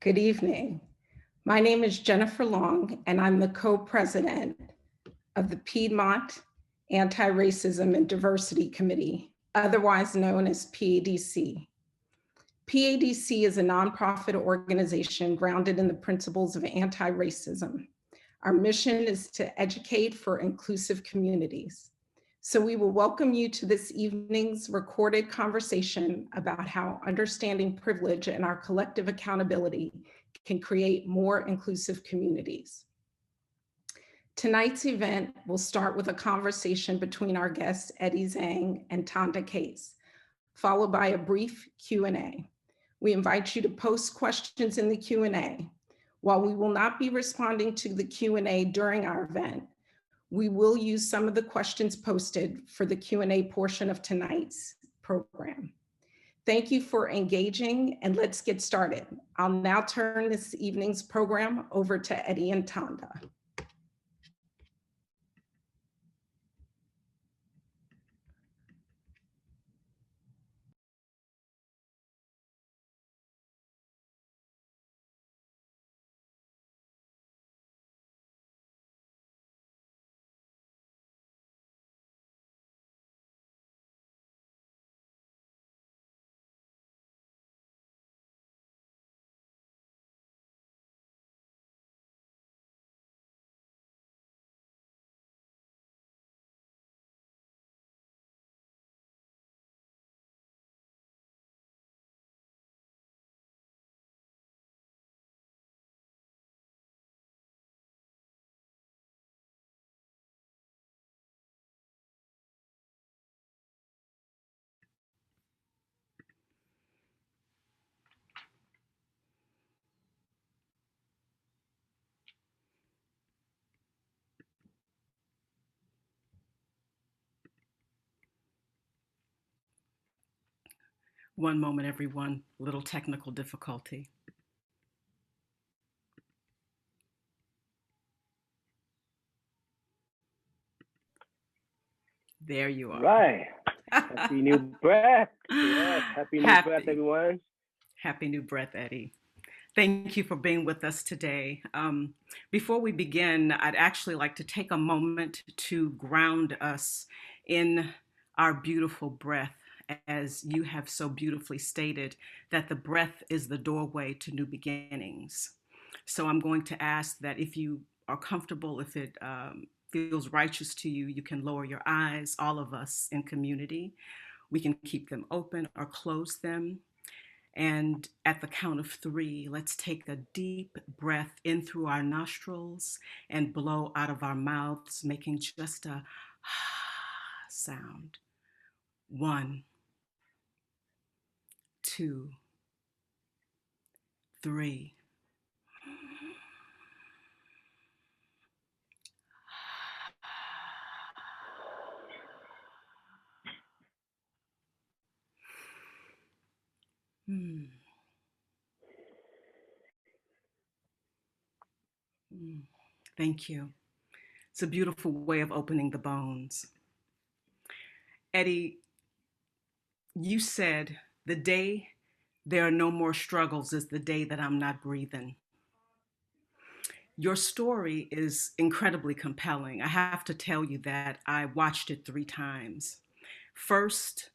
Good evening. My name is Jennifer Long, and I'm the co-president of the Piedmont Anti-Racism and Diversity Committee, otherwise known as PADC. PADC is a nonprofit organization grounded in the principles of anti-racism. Our mission is to educate for inclusive communities. So we will welcome you to this evening's recorded conversation about how understanding privilege and our collective accountability can create more inclusive communities. Tonight's event will start with a conversation between our guests, Eddy Zheng and Tanda Case, followed by a brief Q&A. We invite you to post questions in the Q&A. While we will not be responding to the Q&A during our event, we will use some of the questions posted for the Q&A portion of tonight's program. Thank you for engaging, and let's get started. I'll now turn this evening's program over to Eddy and Tanda. One moment, everyone. Little technical difficulty. There you are. Right. Happy new breath. Yes, happy new breath, everyone. Happy new breath, Eddy. Thank you for being with us today. Before we begin, I'd actually like to take a moment to ground us in our beautiful breath, as you have so beautifully stated, that the breath is the doorway to new beginnings. So I'm going to ask that if you are comfortable, if it feels righteous to you, you can lower your eyes, all of us in community. We can keep them open or close them. And at the count of 3, let's take a deep breath in through our nostrils and blow out of our mouths, making just a sound. 1, 2, 3. Thank you. It's a beautiful way of opening the bones. Eddy, you said the day there are no more struggles is the day that I'm not breathing. Your story is incredibly compelling. I have to tell you that I watched it 3 times. First,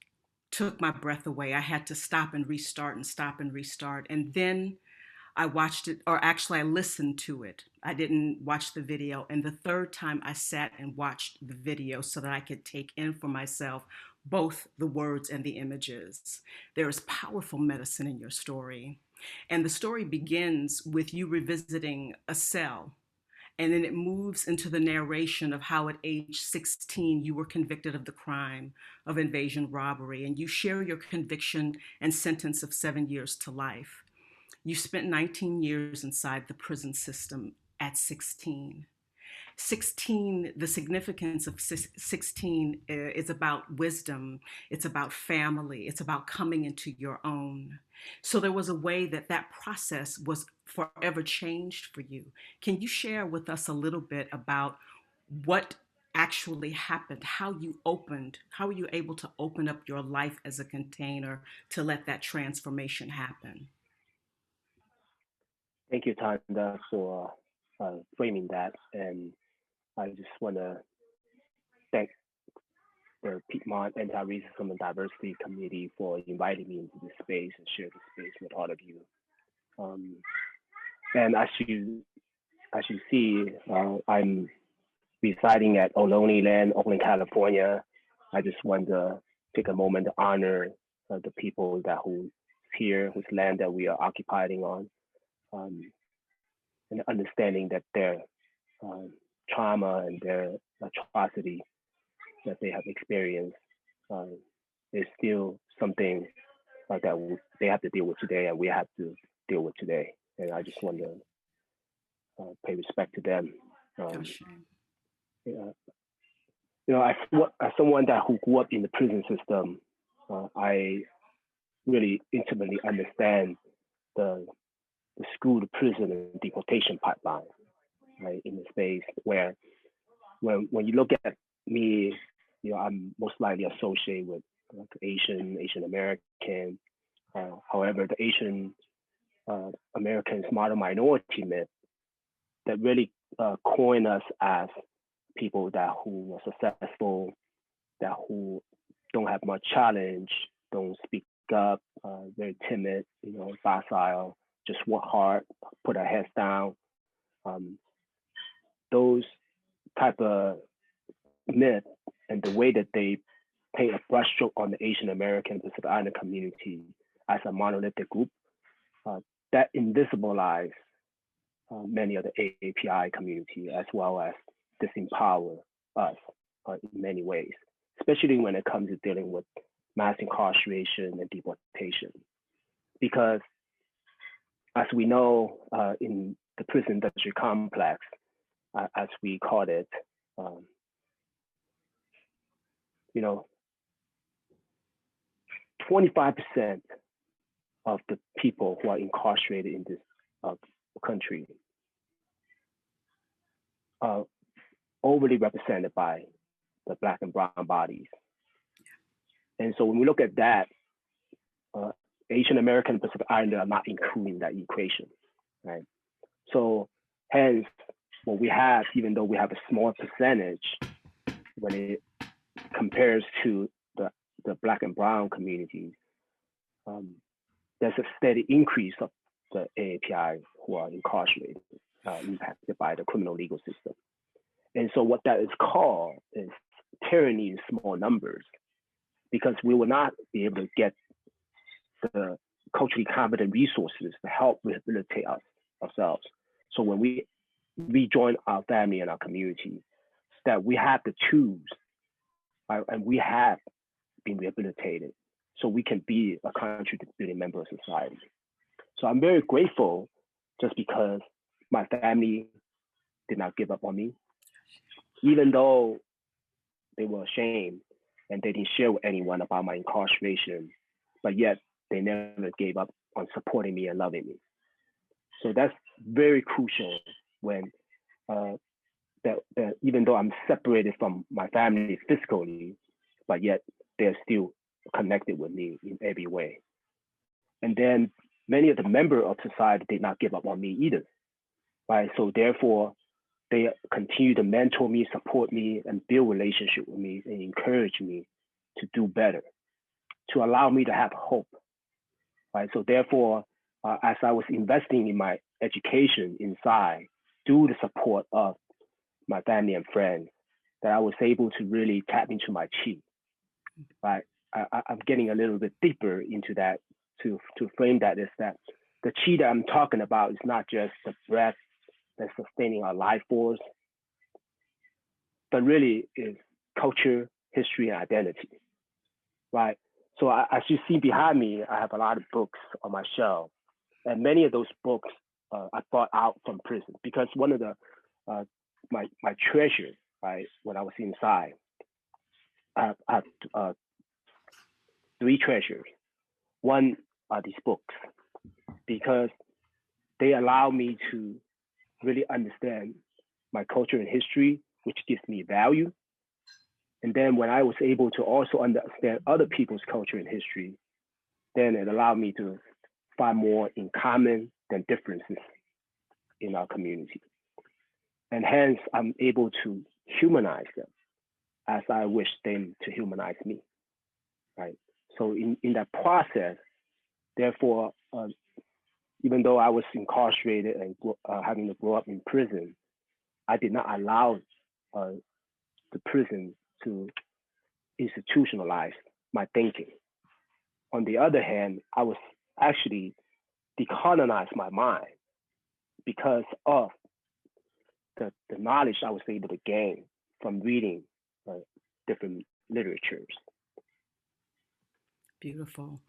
took my breath away. I had to stop and restart and stop and restart. And then I watched it, or actually I listened to it. I didn't watch the video. And the 3rd time I sat and watched the video so that I could take in for myself both the words and the images. There is powerful medicine in your story. And the story begins with you revisiting a cell. And then it moves into the narration of how at age 16, you were convicted of the crime of invasion robbery. And you share your conviction and sentence of 7 years to life. You spent 19 years inside the prison system at 16. 16, the significance of 16 is about wisdom. It's about family. It's about coming into your own. So there was a way that that process was forever changed for you. Can you share with us a little bit about what actually happened, how were you able to open up your life as a container to let that transformation happen? Thank you, Tanda, for framing that. And I just want to thank the Piedmont Anti-Racism and Diversity Committee for inviting me into this space and share this space with all of you. And as you see, I'm residing at Ohlone Land, Oakland, California. I just want to take a moment to honor the people that who's here, whose land that we are occupying on, and understanding that their trauma and their atrocity that they have experienced is still something that they have to deal with today, and we have to deal with today. And I just want to pay respect to them. As someone who grew up in the prison system, I really intimately understand the school to prison and deportation pipeline, right? In the space where, when you look at me, I'm most likely associated with like Asian American. However, the Asian Americans model minority myth that really coin us as people who are successful, who don't have much challenge, don't speak up, very timid, docile, just work hard, put our heads down. Those type of myth and the way that they paint a brushstroke on the Asian American Pacific Islander community as a monolithic group, that invisibilize many of the API community, as well as disempower us in many ways, especially when it comes to dealing with mass incarceration and deportation. Because as we know, in the prison industry complex, as we call it, 25% of the people who are incarcerated in this country are overly represented by the Black and brown bodies. And so when we look at that, Asian American and Pacific Islander are not included in that equation, right? So hence, what we have, even though we have a small percentage, when it compares to the Black and brown communities, there's a steady increase of the AAPI who are incarcerated, impacted by the criminal legal system. And so what that is called is tyranny in small numbers, because we will not be able to get the culturally competent resources to help rehabilitate ourselves. So when we rejoin our family and our community, that we have to choose, right? And we have been rehabilitated, so we can be a contributing member of society. So I'm very grateful, just because my family did not give up on me, even though they were ashamed and they didn't share with anyone about my incarceration, but yet they never gave up on supporting me and loving me. So that's very crucial when that even though I'm separated from my family physically, but yet they're still connected with me in every way. And then many of the members of society did not give up on me either, right? So therefore, they continue to mentor me, support me, and build relationship with me, and encourage me to do better, to allow me to have hope, right? So therefore, as I was investing in my education inside, through the support of my family and friends, that I was able to really tap into my chi, right? I'm getting a little bit deeper into that to frame that, is that the chi that I'm talking about is not just the breath that's sustaining our life force, but really is culture, history, and identity, right? So as you see behind me, I have a lot of books on my shelf, and many of those books I brought out from prison, because one of the my treasures, right, when I was inside, I have three treasures. One are these books, because they allow me to really understand my culture and history, which gives me value. And then when I was able to also understand other people's culture and history, then it allowed me to find more in common than differences in our community. And hence, I'm able to humanize them as I wish them to humanize me, right? So in that process, therefore, even though I was incarcerated and having to grow up in prison, I did not allow the prison to institutionalize my thinking. On the other hand, I was actually decolonized my mind because of the knowledge I was able to gain from reading different literatures. Beautiful.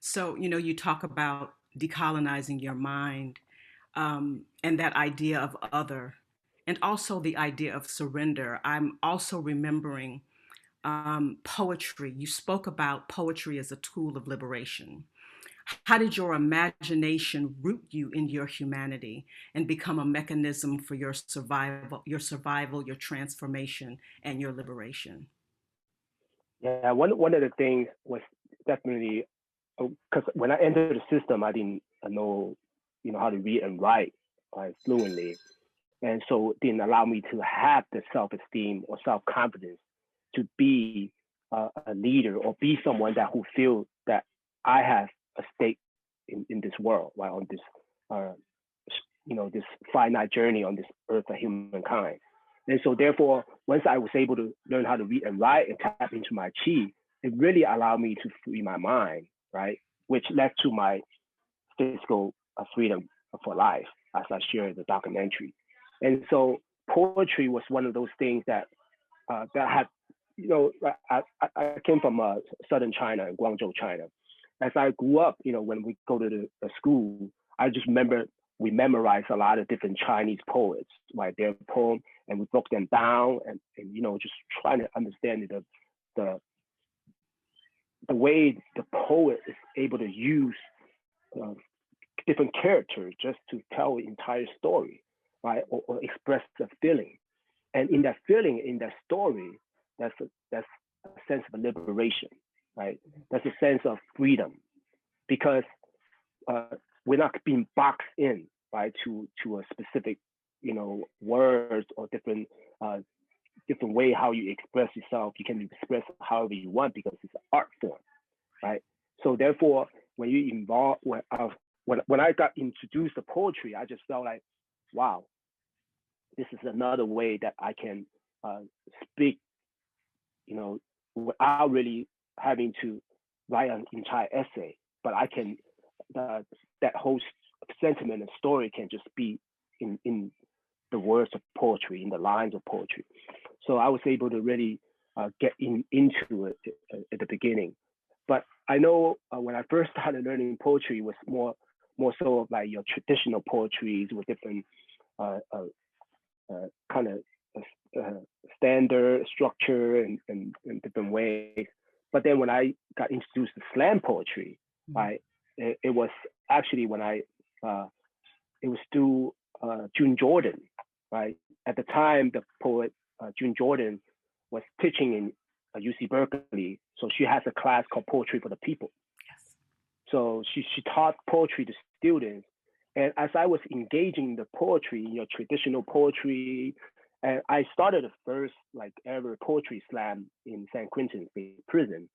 So, you talk about decolonizing your mind, and that idea of other, and also the idea of surrender. I'm also remembering poetry. You spoke about poetry as a tool of liberation. How did your imagination root you in your humanity and become a mechanism for your survival, your transformation, and your liberation? Yeah, one of the things was definitely because when I entered the system, I didn't know, how to read and write fluently, and so it didn't allow me to have the self-esteem or self-confidence to be a leader or be someone who feels that I have a stake in this world, right, on this this finite journey on this earth of humankind. And so therefore, once I was able to learn how to read and write and tap into my chi, it really allowed me to free my mind, right? Which led to my physical freedom for life, as I shared in the documentary. And so poetry was one of those things that had, I came from southern China, Guangzhou, China. As I grew up, when we go to the school, I just remember we memorized a lot of different Chinese poets, right? Their poem, and we broke them down, and just trying to understand the way the poet is able to use different characters just to tell the entire story, right, or express the feeling. And in that feeling, in that story, that's a sense of liberation, right? That's a sense of freedom, because we're not being boxed in, right, to a specific, words or different way how you express yourself. You can express however you want because it's an art form, right? So therefore, when you involve, when I got introduced to poetry, I just felt like, wow, this is another way that I can speak, without really having to write an entire essay, but I can, that whole sentiment and story can just be in the words of poetry, in the lines of poetry. So I was able to really get into it at the beginning. But I know when I first started learning poetry, it was more so of like your traditional poetries with different kind of standard structure and different ways. But then when I got introduced to slam poetry, right, it was actually when it was through June Jordan, right? At the time, the poet June Jordan was teaching in UC Berkeley, so she has a class called Poetry for the People. Yes. So she taught poetry to students, and as I was engaging the poetry, traditional poetry, and I started the first ever poetry slam in San Quentin State Prison,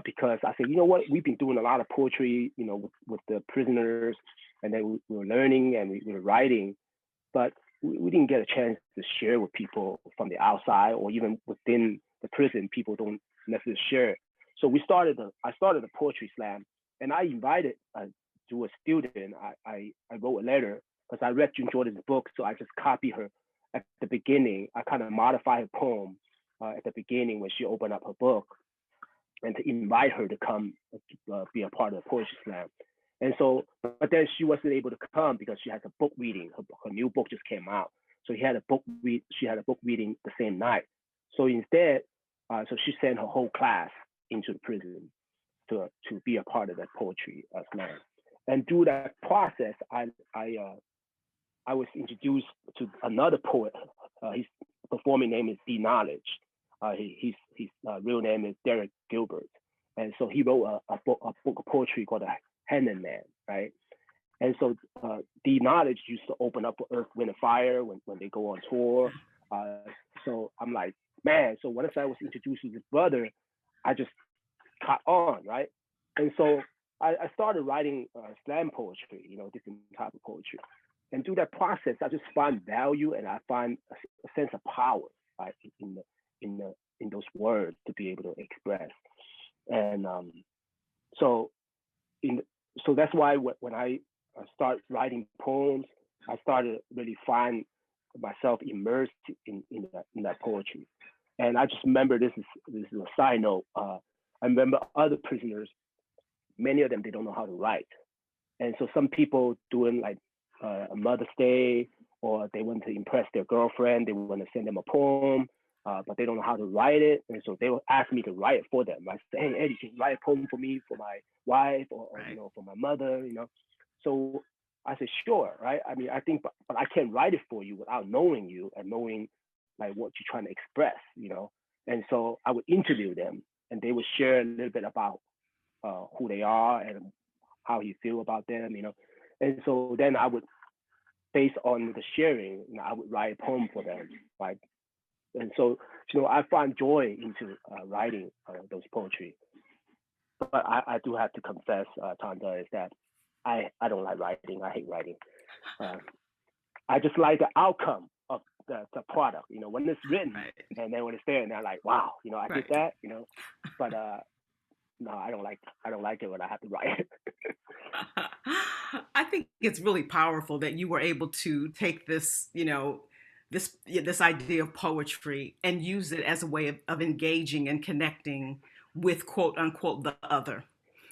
because I said, you know what, we've been doing a lot of poetry, with the prisoners, and then we were learning and we were writing, but we didn't get a chance to share with people from the outside or even within the prison. People don't necessarily share. So I started a poetry slam, and I invited to a student. I wrote a letter because I read June Jordan's book, so I just copied her at the beginning. I kind of modified her poem at the beginning when she opened up her book, and to invite her to come be a part of the poetry slam. And so, but then she wasn't able to come because she has a book reading. Her new book just came out, so she had a book reading the same night. So instead, so she sent her whole class into the prison to be a part of that poetry slam. And through that process, I was introduced to another poet. His performing name is D Knowledge. His real name is Derek Gilbert. And so he wrote a book of poetry called The Henan Man, right? And so the knowledge used to open up for Earth, Wind, and Fire when they go on tour. So I'm like, man, so once I was introduced to this brother, I just caught on, right? And so I started writing slam poetry, different type of poetry. And through that process, I just find value and I find a sense of power, right, in those words to be able to express. And so that's why when I start writing poems, I started really find myself immersed in that poetry. And I just remember, this is a side note. I remember other prisoners, many of them, they don't know how to write. And so some people doing like a Mother's Day, or they want to impress their girlfriend, they want to send them a poem, but they don't know how to write it. And so they will ask me to write it for them. I say, hey, Eddie, can you write a poem for me, for my wife, or Right. For my mother, So I said, sure, right? I mean, I think, but I can't write it for you without knowing you and knowing like what you're trying to express, And so I would interview them, and they would share a little bit about who they are and how you feel about them, And so then I would, based on the sharing, I would write a poem for them, right? And so, I find joy into writing those poetry. But I do have to confess, Tanda, is that I don't like writing. I hate writing. I just like the outcome of the product, when it's written, Right. and then when it's there, and they're like, wow, I Right. did that, But no, I don't like it when I have to write. I think it's really powerful that you were able to take this, this idea of poetry and use it as a way of engaging and connecting with, quote unquote, the other,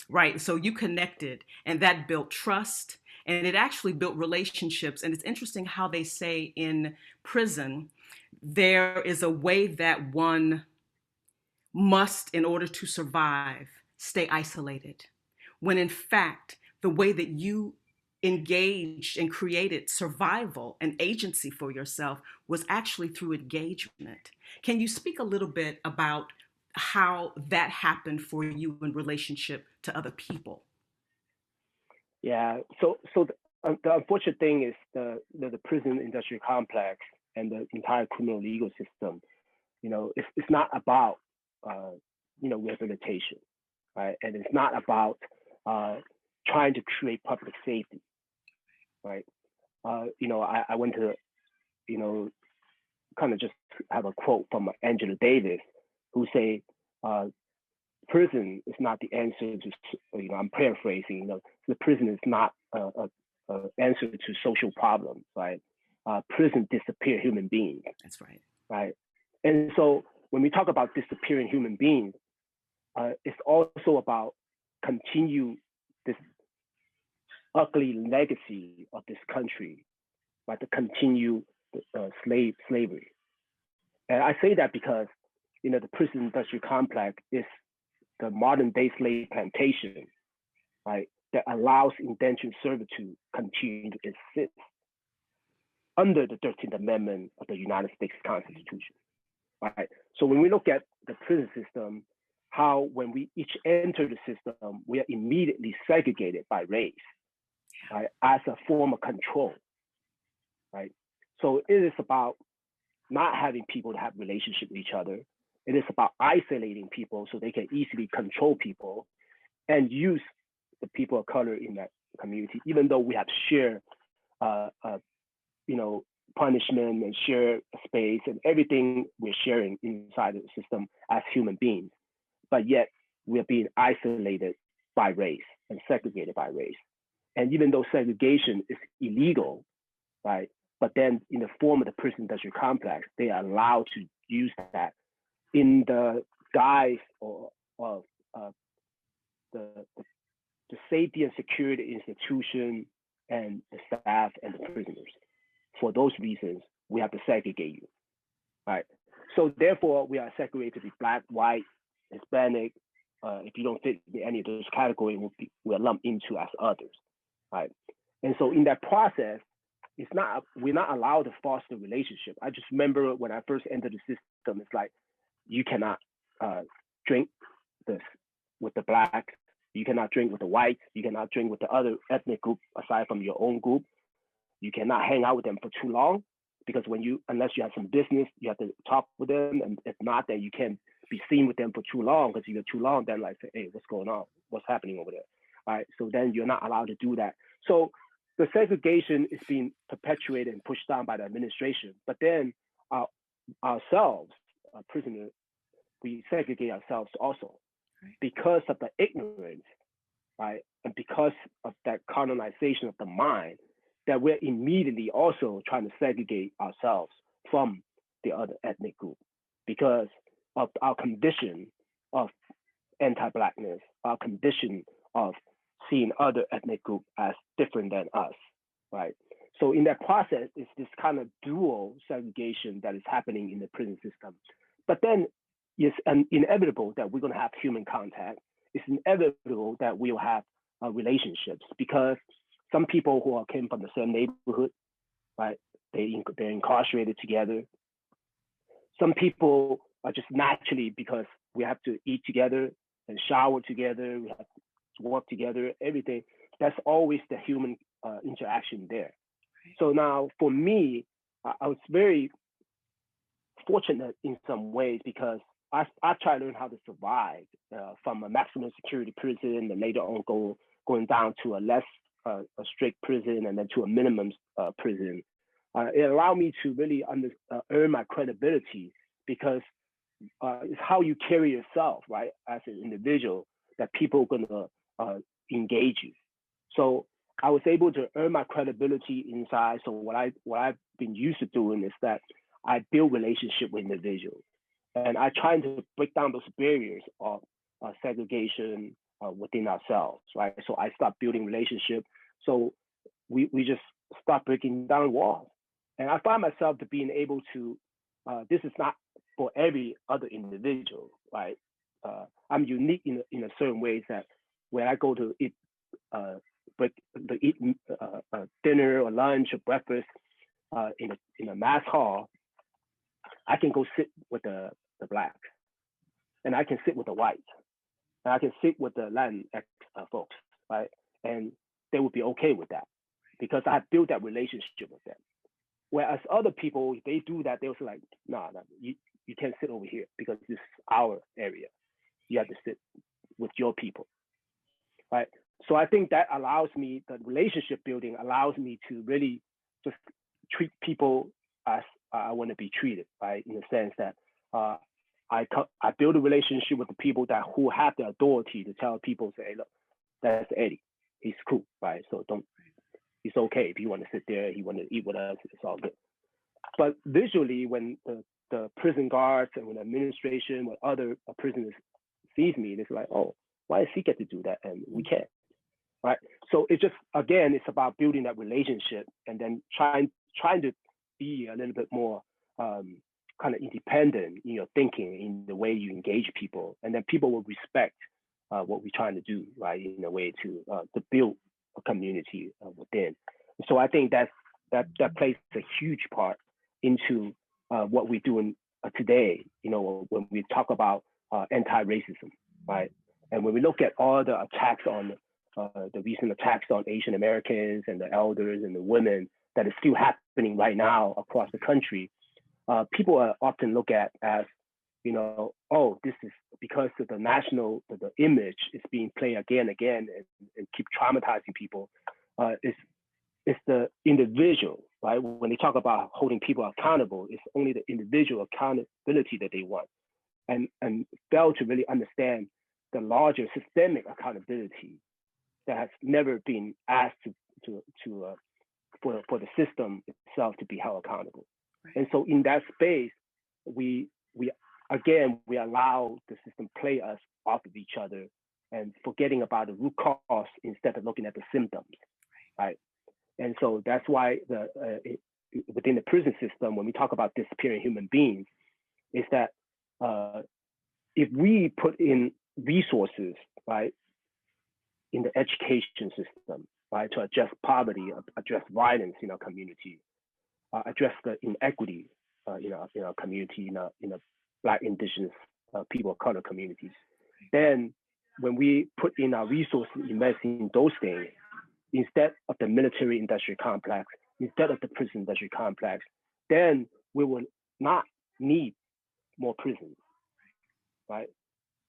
right? So you connected, and that built trust, and it actually built relationships. And it's interesting how they say in prison, there is a way that one must, in order to survive, stay isolated. When in fact, the way that you engaged and created survival and agency for yourself was actually through engagement. Can you speak a little bit about how that happened for you in relationship to other people? Yeah. So the unfortunate thing is the prison industrial complex and the entire criminal legal system. It's not about rehabilitation, right? And it's not about trying to create public safety, right? I went to kind of just have a quote from Angela Davis, who say, prison is not the answer to, I'm paraphrasing, the prison is not a answer to social problems, right? Prison disappear human beings. That's right. Right. And so when we talk about disappearing human beings, it's also about continue this ugly legacy of this country, right? To continue slavery. And I say that because, the prison industrial complex is the modern day slave plantation, right, that allows indentured servitude continue to exist under the 13th Amendment of the United States Constitution, right? So when we look at the prison system, how when we each enter the system, we are immediately segregated by race, right, as a form of control, right? So it is about not having people to have relationship with each other. It is about isolating people so they can easily control people and use the people of color in that community, even though we have shared, punishment and share space and everything we're sharing inside of the system as human beings. But yet we're being isolated by race and segregated by race. And even though segregation is illegal, right? But then in the form of the prison industrial complex, they are allowed to use that in the guise of the safety and security institution and the staff and the prisoners. For those reasons, we have to segregate you, right? So therefore, we are segregated to be Black, white, Hispanic. If you don't fit in any of those categories, we're lumped into as others, right? And so in that process, we're not allowed to foster relationship. I just remember when I first entered the system, it's like, you cannot drink this with the Blacks. You cannot drink with the whites. You cannot drink with the other ethnic group aside from your own group. You cannot hang out with them for too long because unless you have some business, you have to talk with them. And if not, then you can't be seen with them for too long because if you're too long, then like say, hey, what's going on? What's happening over there? All right. So then you're not allowed to do that. So the segregation is being perpetuated and pushed down by the administration. But then ourselves, prisoners, we segregate ourselves also because of the ignorance, right? And because of that colonization of the mind, that we're immediately also trying to segregate ourselves from the other ethnic group because of our condition of anti-Blackness, our condition of seeing other ethnic group as different than us, right? So in that process, it's this kind of dual segregation that is happening in the prison system. But then it's inevitable that we're going to have human contact. It's inevitable that we'll have relationships because some people who came from the same neighborhood, right? They're incarcerated together. Some people are just naturally because we have to eat together and shower together, we have to work together, everything. That's always the human interaction there. So now for me, I was very fortunate in some ways because I tried to learn how to survive from a maximum security prison and later on going down to a less a strict prison and then to a minimum prison. It allowed me to really earn my credibility because it's how you carry yourself, right, as an individual that people are gonna engage you. So I was able to earn my credibility inside. So what I've been used to doing is that I build relationship with individuals, and I try to break down those barriers of segregation within ourselves, right? So I start building relationship. So we just start breaking down walls, and I find myself to being able to. This is not for every other individual, right? I'm unique in a certain ways that when I go to eat dinner or lunch or breakfast in a mass hall, I can go sit with the blacks, and I can sit with the whites, and I can sit with the Latinx folks, right? And they would be okay with that because I built that relationship with them. Whereas other people, if they do that, they'll say like, nah, you can't sit over here because this is our area. You have to sit with your people, right? So I think that allows me, the relationship building allows me to really just treat people as I want to be treated, right? In the sense that I build a relationship with the people who have the authority to tell people, say, hey, look, that's Eddie. He's cool, right? So it's okay if you want to sit there, he want to eat with us, it's all good. But visually, when the prison guards and when the administration, when other prisoners sees me, it's like, oh, why does he get to do that and we can't, right? So it's just, again, it's about building that relationship and then trying to be a little bit more kind of independent in your thinking, in the way you engage people, and then people will respect what we're trying to do, right? In a way to build a community within. So I think that plays a huge part into what we're doing today. You know, when we talk about anti-racism, right? And when we look at all the attacks on the recent attacks on Asian Americans and the elders and the women that is still happening right now across the country, people are often looked at as, you know, oh, this is because of the image is being played again and keep traumatizing people. It's the individual, right? When they talk about holding people accountable, it's only the individual accountability that they want, and fail to really understand the larger systemic accountability that has never been asked for the system itself to be held accountable. Right. And so in that space, we allow the system play us off of each other and forgetting about the root cause instead of looking at the symptoms, right? And so that's why within the prison system, when we talk about disappearing human beings, is that if we put in resources, right, in the education system, right, to address poverty, address violence in our community, address the inequity in our community, in a Black, Indigenous, people of color communities, then when we put in our resources, invest in those things, instead of the military industrial complex, instead of the prison industrial complex, then we will not need more prisons, right?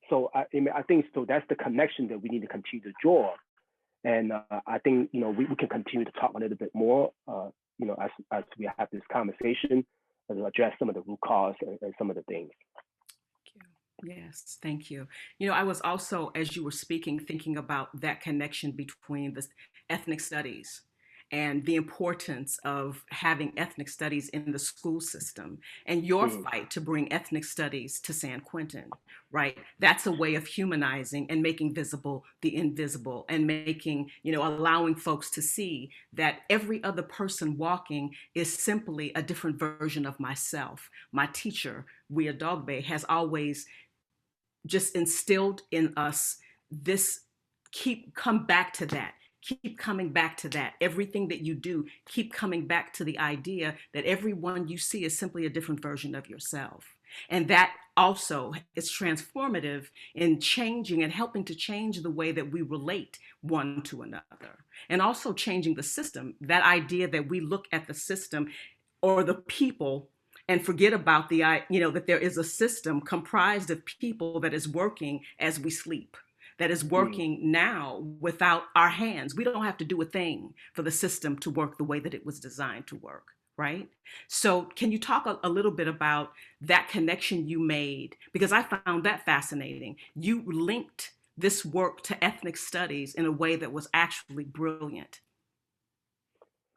So I think so. That's the connection that we need to continue to draw, and I think we can continue to talk a little bit more, as we have this conversation, to address some of the root cause and some of the things. Yes, thank you. I was also, as you were speaking, thinking about that connection between the ethnic studies and the importance of having ethnic studies in the school system and your fight to bring ethnic studies to San Quentin, right? That's a way of humanizing and making visible the invisible and making, allowing folks to see that every other person walking is simply a different version of myself. My teacher, Ria Dogbe, has always just instilled in us this come back to that. Keep coming back to that. Everything that you do, keep coming back to the idea that everyone you see is simply a different version of yourself. And that also is transformative in changing and helping to change the way that we relate one to another. And also changing the system, that idea that we look at the system or the people and forget about that there is a system comprised of people that is working as we sleep, that is working now without our hands. We don't have to do a thing for the system to work the way that it was designed to work, right? So can you talk a little bit about that connection you made? Because I found that fascinating. You linked this work to ethnic studies in a way that was actually brilliant.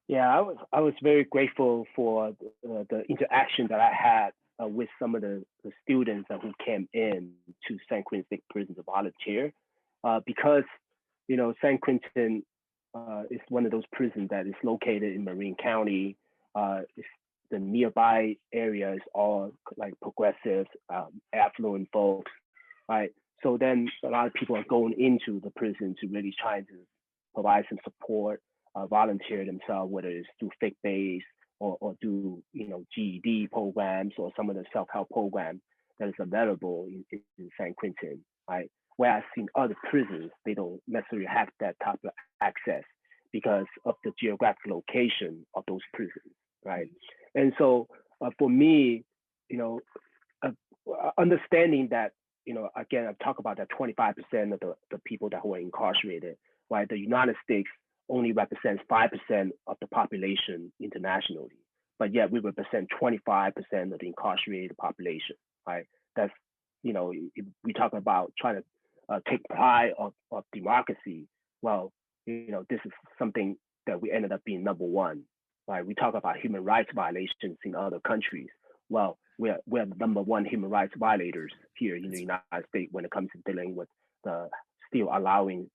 Yeah, I was very grateful for the interaction that I had with some of the students who came in to San Quentin State Prison to volunteer, because San Quentin is one of those prisons that is located in Marin County. The nearby area is all like progressive, affluent folks, right? So then a lot of people are going into the prison to really try to provide some support. Volunteer themselves, whether it's through faith-based or do GED programs or some of the self-help programs that is available in San Quentin, right? Whereas in other prisons, they don't necessarily have that type of access because of the geographic location of those prisons, right? And so for me, understanding that, again, I talk about that 25% of the people that were incarcerated, right? The United States only represents 5% of the population internationally, but yet we represent 25% of the incarcerated population, right? That's, if we talk about trying to take pride of democracy, well, this is something that we ended up being number one, right? We talk about human rights violations in other countries. Well, we're the number one human rights violators here in the United States when it comes to dealing with still allowing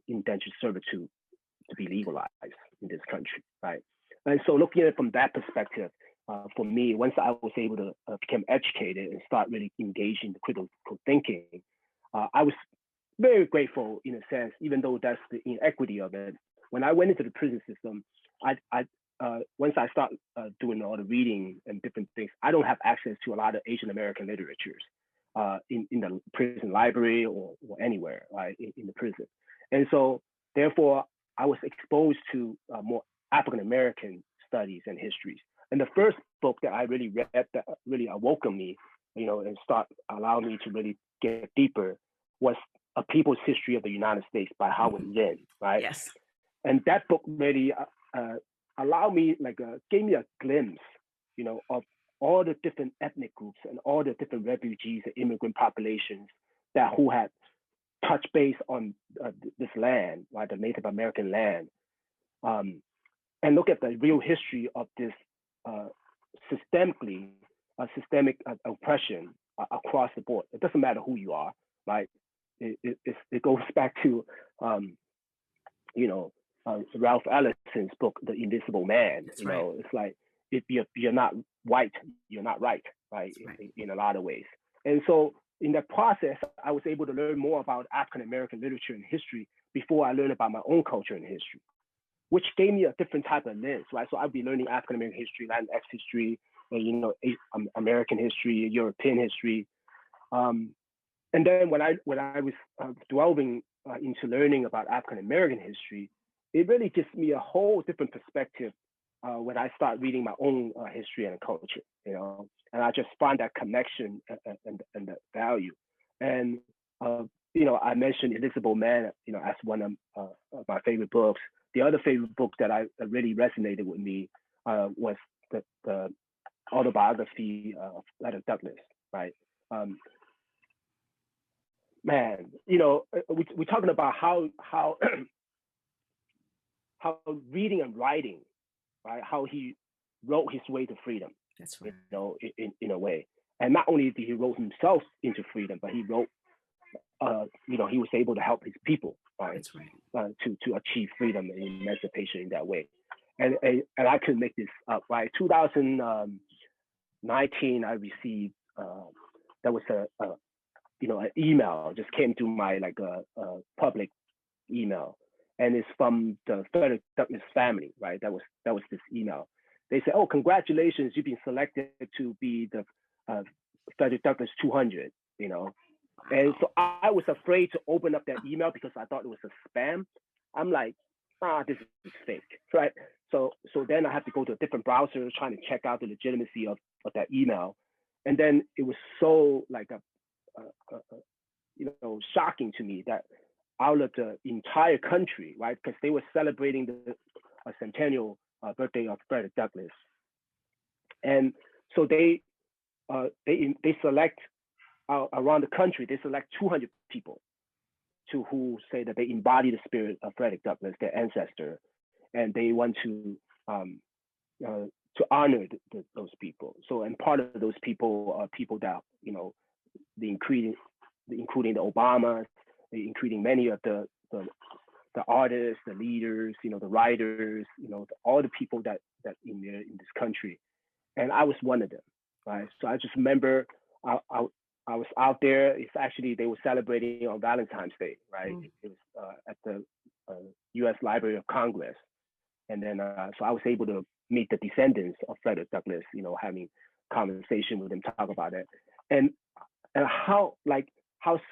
indentured servitude to be legalized in this country, right? And so looking at it from that perspective, for me, once I was able to become educated and start really engaging the critical thinking, I was very grateful in a sense, even though that's the inequity of it. When I went into the prison system, once I start doing all the reading and different things, I don't have access to a lot of Asian American literatures in the prison library or anywhere, right, in the prison. And so therefore, I was exposed to more African American studies and histories. And the first book that I really read that really awoke me, and start allowing me to really get deeper was A People's History of the United States by Howard Zinn, right? Yes. And that book really allowed me, gave me a glimpse, of all the different ethnic groups and all the different refugees and immigrant populations who had touch base on this land, right, the Native American land, and look at the real history of this systemic oppression across the board. It doesn't matter who you are, right? It goes back to, Ralph Ellison's book, The Invisible Man. That's right. It's like if you're not white, you're not right, right? In a lot of ways. And so in that process, I was able to learn more about African American literature and history before I learned about my own culture and history, which gave me a different type of lens, right? So I'd be learning African American history, Latinx history, American history, European history. And And then when I was delving into learning about African American history, it really gives me a whole different perspective when I start reading my own history and culture, you know, and I just find that connection and that value. And you know, I mentioned Invisible Man, you know, as one of my favorite books. The other favorite book that really resonated with me was the autobiography of Frederick Douglass, right? Man, you know, we're talking about how how reading and writing, right? How he wrote his way to freedom. That's right. You know, in a way. And not only did he wrote himself into freedom, but he wrote, you know, he was able to help his people, right? That's right. To achieve freedom and emancipation in that way. And I couldn't make this up, right? 2019, I received there was you know, an email just came to my like public email, and it's from the Frederick Douglass family, right? That was this email. They said, "Oh, congratulations, you've been selected to be the Frederick Douglass 200." You know, and so I was afraid to open up that email because I thought it was a spam. I'm like, this is fake, right? So then I had to go to a different browser trying to check out the legitimacy of that email, and then it was so like you know, shocking to me that out of the entire country, right? Because they were celebrating the centennial birthday of Frederick Douglass, and so they select around the country. They select 200 people who say that they embody the spirit of Frederick Douglass, their ancestor, and they want to honor those people. So, and part of those people are people that, you know, including the Obamas, including many of the artists, the leaders, you know, the writers, you know, all the people that in this country, and I was one of them, right? So I just remember I was out there. It's actually, they were celebrating on Valentine's Day, right? It was at the U.S. Library of Congress, and then so I was able to meet the descendants of Frederick Douglass, you know, having conversation with them, talk about it, and how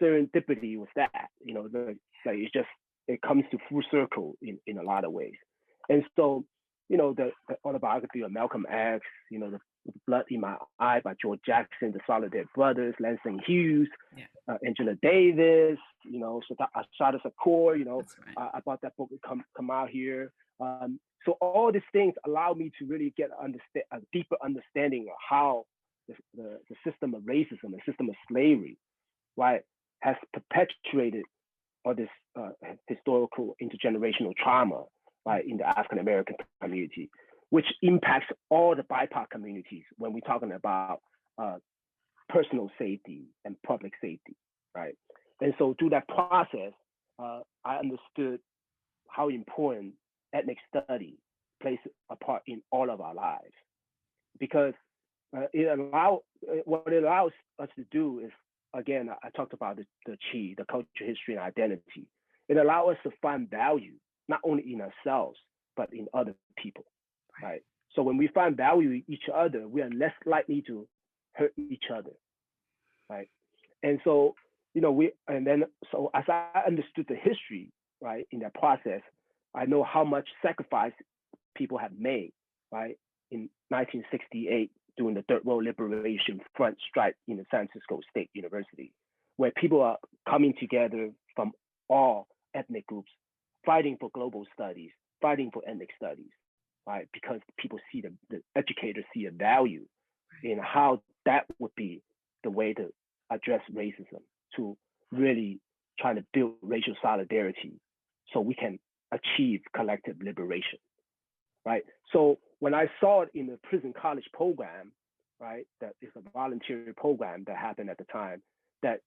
serendipity was that, you know, like it comes to full circle in a lot of ways. And so, you know, the autobiography of Malcolm X, you know, the Blood in My Eye by George Jackson, the Solidarity Brothers, Langston Hughes, Angela Davis, you know, Assata Shakur, you know, right. I bought that book to come out here. So all these things allow me to really get a deeper understanding of how the system of racism, the system of slavery, right, has perpetuated all this historical intergenerational trauma, right, in the African American community, which impacts all the BIPOC communities when we're talking about personal safety and public safety, right? And so through that process, I understood how important ethnic study plays a part in all of our lives, because what it allows us to do is, again, I talked about the chi, the culture, history, and identity. It allows us to find value, not only in ourselves, but in other people, right? So when we find value in each other, we are less likely to hurt each other, right? And so, you know, so as I understood the history, right, in that process, I know how much sacrifice people have made, right, in 1968 during the Third World Liberation Front strike in the San Francisco State University, where people are coming together from all ethnic groups, fighting for global studies, fighting for ethnic studies, right? Because people see the educators see a value in how that would be the way to address racism, to really try to build racial solidarity so we can achieve collective liberation, right? So when I saw it in the prison college program, right, that is a voluntary program that happened at the time, that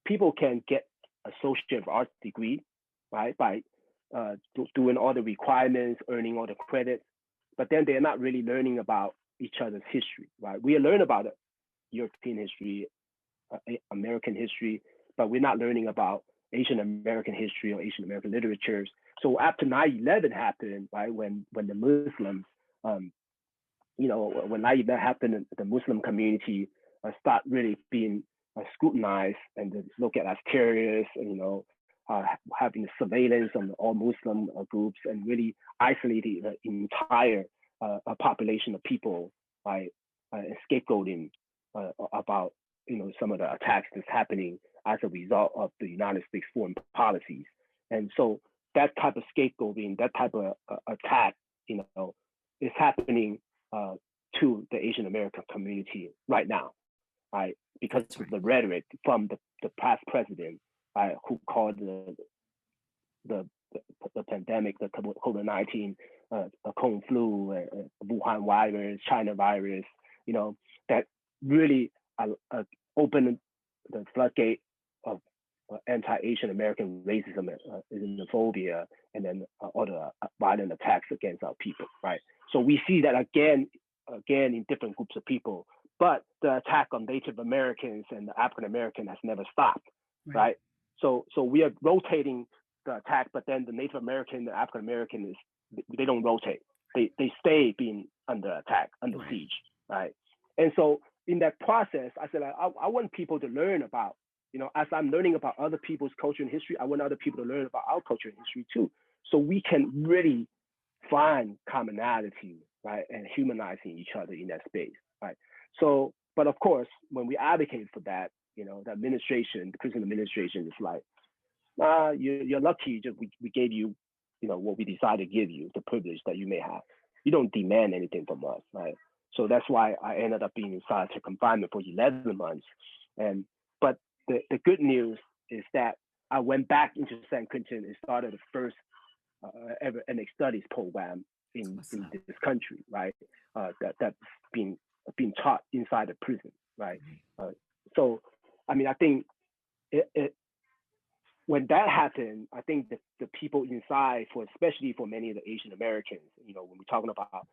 people can get Associate of Arts degree, right, by doing all the requirements, earning all the credits, but then they're not really learning about each other's history, right? We learn about European history, American history, but we're not learning about Asian American history or Asian American literatures. So after 9/11 happened, right, when the Muslims, you know, when 9/11 happened, the Muslim community start really being scrutinized and looked at as terrorists, and having surveillance on all Muslim groups, and really isolated the entire population of people by scapegoating about some of the attacks that's happening as a result of the United States foreign policies. And so that type of scapegoating, that type of attack, is happening to the Asian American community right now, right? Because of the rhetoric from the past president, who called the pandemic, the COVID-19, Kung flu, Wuhan virus, China virus, that really opened the floodgate of anti-Asian American racism, xenophobia, and then other violent attacks against our people, right? So we see that again in different groups of people, but the attack on Native Americans and the African American has never stopped, right? So we are rotating the attack, but then the Native American, the African American they don't rotate. They stay being under attack, under siege, right? And so in that process, I said, I want people to learn about, as I'm learning about other people's culture and history, I want other people to learn about our culture and history too. So we can really find commonality, right? And humanizing each other in that space, right? So, but of course, when we advocate for that, the administration, the prison administration is like, you're lucky, just we gave you, what we decided to give you, the privilege that you may have. You don't demand anything from us, right? So that's why I ended up being in solitary confinement for 11 months. But the good news is that I went back into San Quentin and started the first ever ethnic studies program in this country, right? That's being taught inside the prison, right? So, I mean, I think when that happened, I think the people inside, especially for many of the Asian Americans, when we're talking about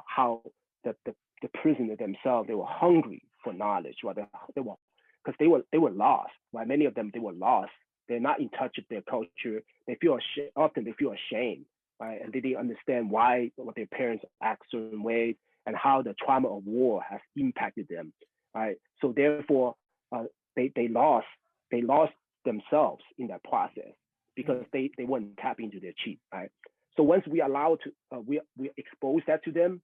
how the prisoners themselves, they were hungry for knowledge, right? Because they were lost, right? Many of them, they were lost. They're not in touch with their culture. They feel often they feel ashamed, right? And they didn't understand what their parents act certain ways and how the trauma of war has impacted them, right? So therefore, they lost themselves in that process because they weren't tapping into their chi, right? So once we allow we expose that to them,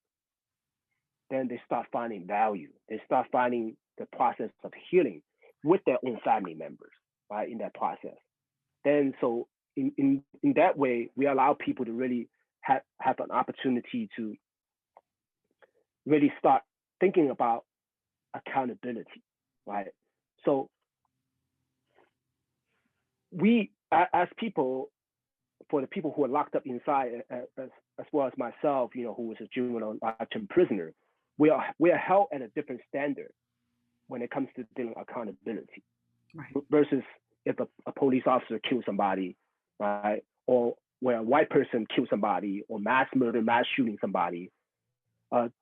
then they start finding value. They start finding the process of healing with their own family members, right? In that process. Then so in that way, we allow people to really have an opportunity to really start thinking about accountability, right? So we, as people, for the people who are locked up inside, as well as myself, who was a juvenile life-term prisoner, we are held at a different standard when it comes to dealing with accountability, versus if a police officer kills somebody, right, or where a white person kills somebody, or mass murder, mass shooting somebody,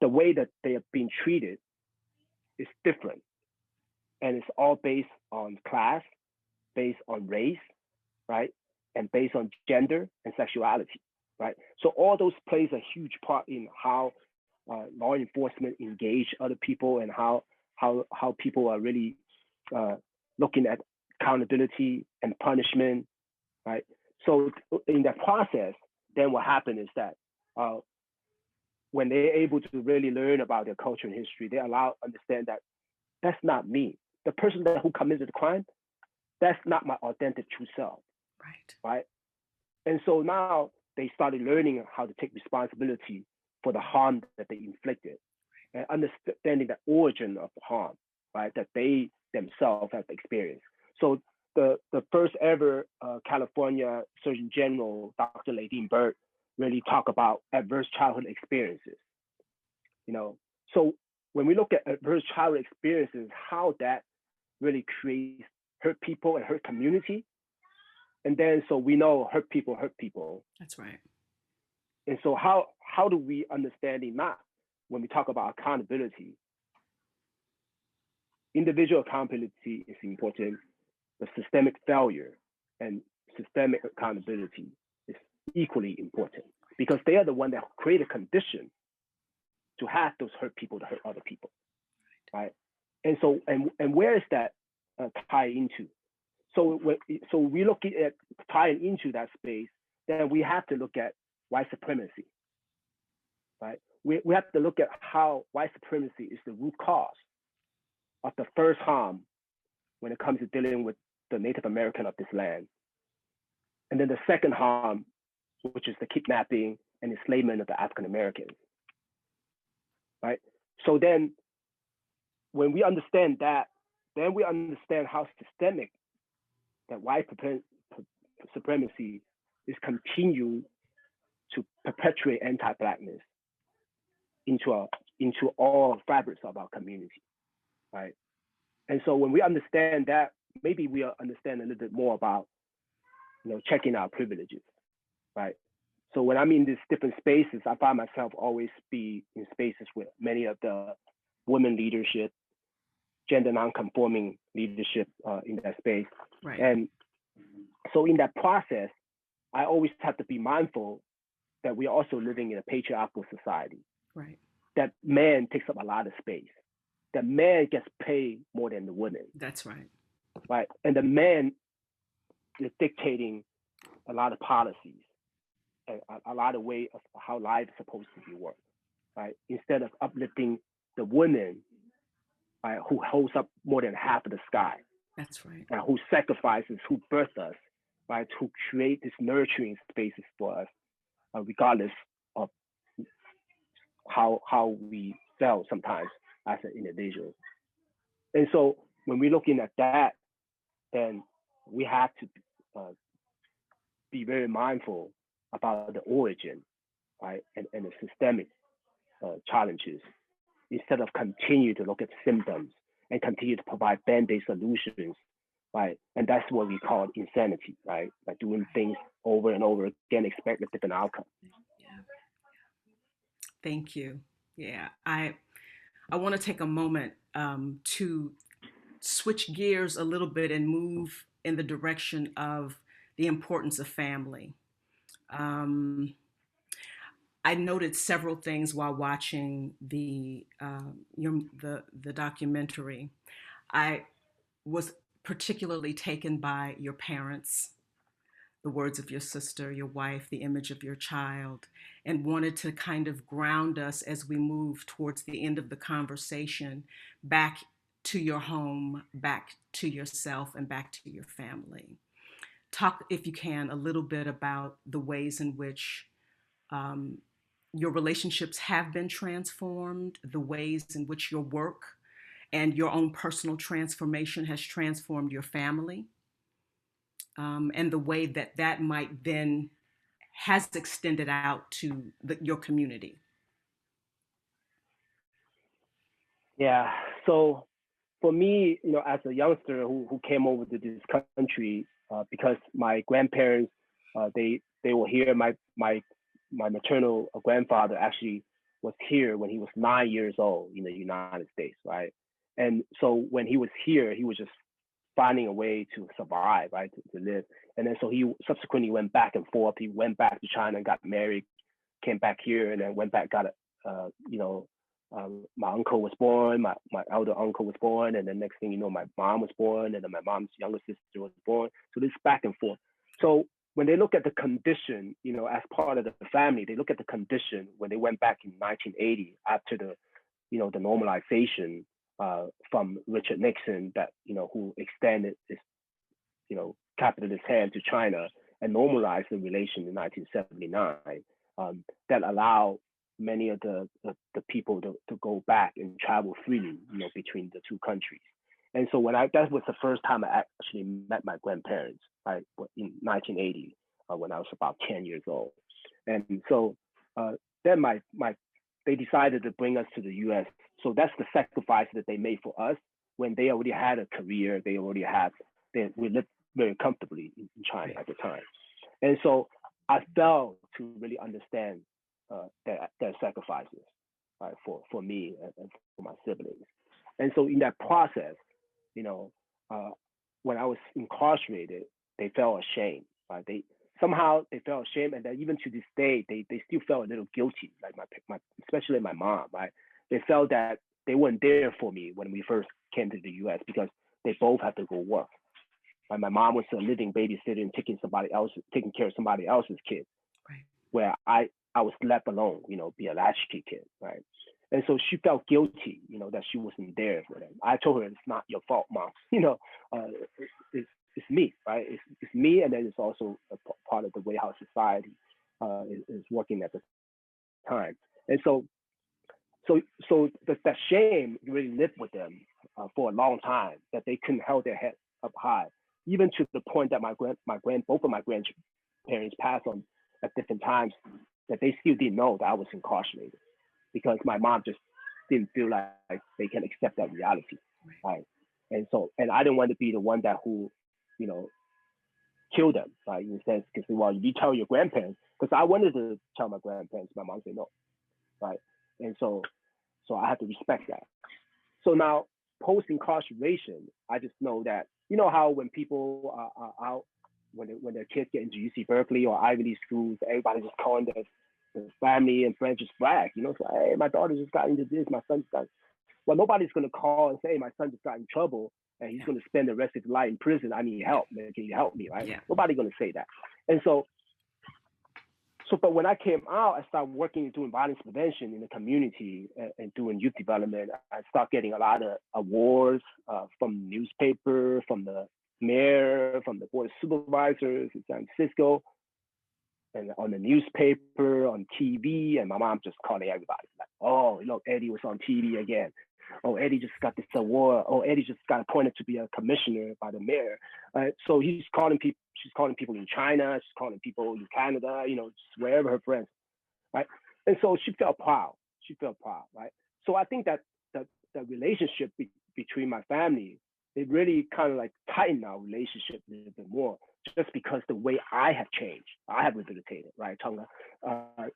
the way that they are being treated is different, and it's all based on class, based on race, right, and based on gender and sexuality, right? So all those plays a huge part in how law enforcement engage other people, and how people are really looking at accountability and punishment, right? So in that process, then what happened is that when they're able to really learn about their culture and history, they understand that that's not me. The person who committed the crime, that's not my authentic true self, right? And so now they started learning how to take responsibility for the harm that they inflicted, and understanding the origin of the harm, right, that they themselves have experienced. So the first ever California Surgeon General, Dr. Ladine Bird, really talk about adverse childhood experiences. So when we look at adverse childhood experiences, how that really creates hurt people and hurt community, and then so we know hurt people hurt people. That's right. And so how do we understanding, not when we talk about accountability, individual accountability is important, but systemic failure and systemic accountability is equally important, because they are the one that create a condition to have those hurt people to hurt other people, right? And so and where is that tie into. So we look at tying into that space, then we have to look at white supremacy, right? We have to look at how white supremacy is the root cause of the first harm when it comes to dealing with the Native American of this land. And then the second harm, which is the kidnapping and enslavement of the African Americans, right? So then when we understand that, then we understand how systemic that white supremacy is continuing to perpetuate anti-Blackness into all fabrics of our community, right? And so when we understand that, maybe we understand a little bit more about, checking our privileges, right? So when I'm in these different spaces, I find myself always be in spaces with many of the women leadership, gender non-conforming leadership in that space. Right. And so in that process, I always have to be mindful that we are also living in a patriarchal society. Right. That man takes up a lot of space. That man gets paid more than the women. That's right. Right. And the man is dictating a lot of policies, a lot of ways of how life is supposed to be worked. Right. Instead of uplifting the women, right, who holds up more than half of the sky. That's right. And who sacrifices, who birth us, right, who create these nurturing spaces for us, regardless of how we felt sometimes as an individual. And so when we're looking at that, then we have to be very mindful about the origin, right, and the systemic challenges, instead of continue to look at symptoms and continue to provide band-aid solutions, right? And that's what we call insanity, right? Like doing things over and over again, expect a different outcome. Yeah. Thank you. Yeah, I want to take a moment to switch gears a little bit and move in the direction of the importance of family. I noted several things while watching the documentary. I was particularly taken by your parents, the words of your sister, your wife, the image of your child, and wanted to kind of ground us as we move towards the end of the conversation back to your home, back to yourself, and back to your family. Talk, if you can, a little bit about the ways in which your relationships have been transformed, the ways in which your work and your own personal transformation has transformed your family, and the way that that might then has extended out to your community. Yeah. So for me, as a youngster who came over to this country, because my grandparents, they were here. My maternal grandfather actually was here when he was 9 years old in the United States, right? And so when he was here, he was just finding a way to survive, right, to live. And then so he subsequently went back and forth. He went back to China and got married, came back here, and then went back, got my uncle was born, my elder uncle was born, and then next thing you know, my mom was born, and then my mom's younger sister was born. So this back and forth. So when they look at the condition, as part of the family, they look at the condition when they went back in 1980 after the normalization from Richard Nixon, that who extended his capitalist hand to China and normalized the relation in 1979, that allowed many of the people to go back and travel freely, between the two countries. And so that was the first time I actually met my grandparents, right, in 1980, when I was about 10 years old. And so then they decided to bring us to the U.S. So that's the sacrifice that they made for us when they already had a career. We lived very comfortably in China at the time. And so I failed to really understand their sacrifices, right, for me and for my siblings. And so in that process, when I was incarcerated, they felt ashamed, right? They felt ashamed, and then even to this day, they still felt a little guilty, like especially my mom, right? They felt that they weren't there for me when we first came to the U.S. because they both had to go work. Right? My mom was a living babysitter and taking care of somebody else's kid, right. where I was left alone, be a latchkey kid, right? And so she felt guilty, that she wasn't there for them. I told her, it's not your fault, Mom. It's me, right? It's me, and then it's also a part of the way how society is working at the time. And so that shame really lived with them for a long time, that they couldn't hold their head up high, even to the point that both of my grandparents passed on at different times, that they still didn't know that I was incarcerated, because my mom just didn't feel like they can accept that reality, right? And I didn't want to be the one that who, kill them, right? In a sense, because, well, you tell your grandparents, because I wanted to tell my grandparents, my mom said no, right? And so I had to respect that. So now, post incarceration, I just know that, how when people are out, when their kids get into UC Berkeley or Ivy League schools, everybody just calling their family and friends just brag, so, hey, my daughter just got into this, my son just got. Well, nobody's going to call and say, my son just got in trouble and he's going to spend the rest of his life in prison. I need help, man. Can you help me, right? Yeah. Nobody's going to say that. And so, but when I came out, I started working doing violence prevention in the community and doing youth development. I started getting a lot of awards from the newspaper, from the mayor, from the board of supervisors in San Francisco, and on the newspaper, on TV, and my mom just calling everybody like, oh, look, Eddy was on TV again. Oh, Eddy just got this award. Oh, Eddy just got appointed to be a commissioner by the mayor. So he's calling people. She's calling people in China. She's calling people in Canada. Just wherever her friends, right? And so she felt proud. She felt proud, right? So I think that the relationship between my family, it really kind of like tightened our relationship a little bit more, just because the way I have changed, I have rehabilitated, right, Tonga?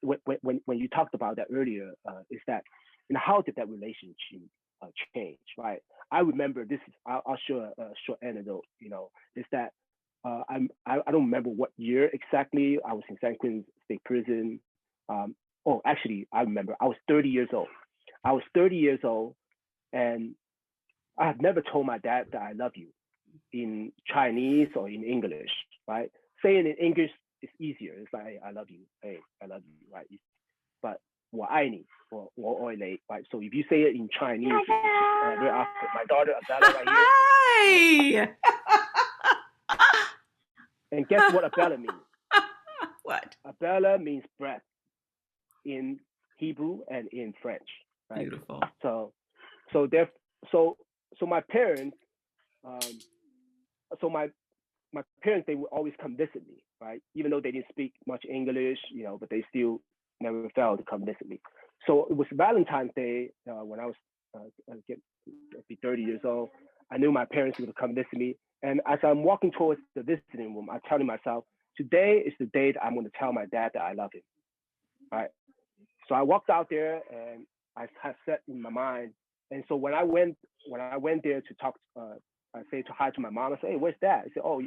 When you talked about that earlier, is that, how did that relationship change, right? I remember this. I'll show a short anecdote. Is that I don't remember what year exactly. I was in San Quentin State Prison. Actually, I remember. I was 30 years old. And I have never told my dad that I love you in Chinese or in English, right? Saying in English is easier. It's like, hey, I love you. Hey, I love you, right? But 我爱你 or 我爱你, right? So if you say it in Chinese, it's just, very often. My daughter Abella right here. Hi. And guess what Abella means? What? Abella means breath in Hebrew and in French, right? Beautiful. So my parents, my parents, they would always come visit me, right? Even though they didn't speak much English, but they still never failed to come visit me. So it was Valentine's Day when I was be 30 years old. I knew my parents would come visit me. And as I'm walking towards the visiting room, I'm telling myself, today is the day that I'm going to tell my dad that I love him, right? So I walked out there and I had set in my mind. And so when I went there to talk, I say hi to my mom. I say, hey, where's Dad? I said, oh,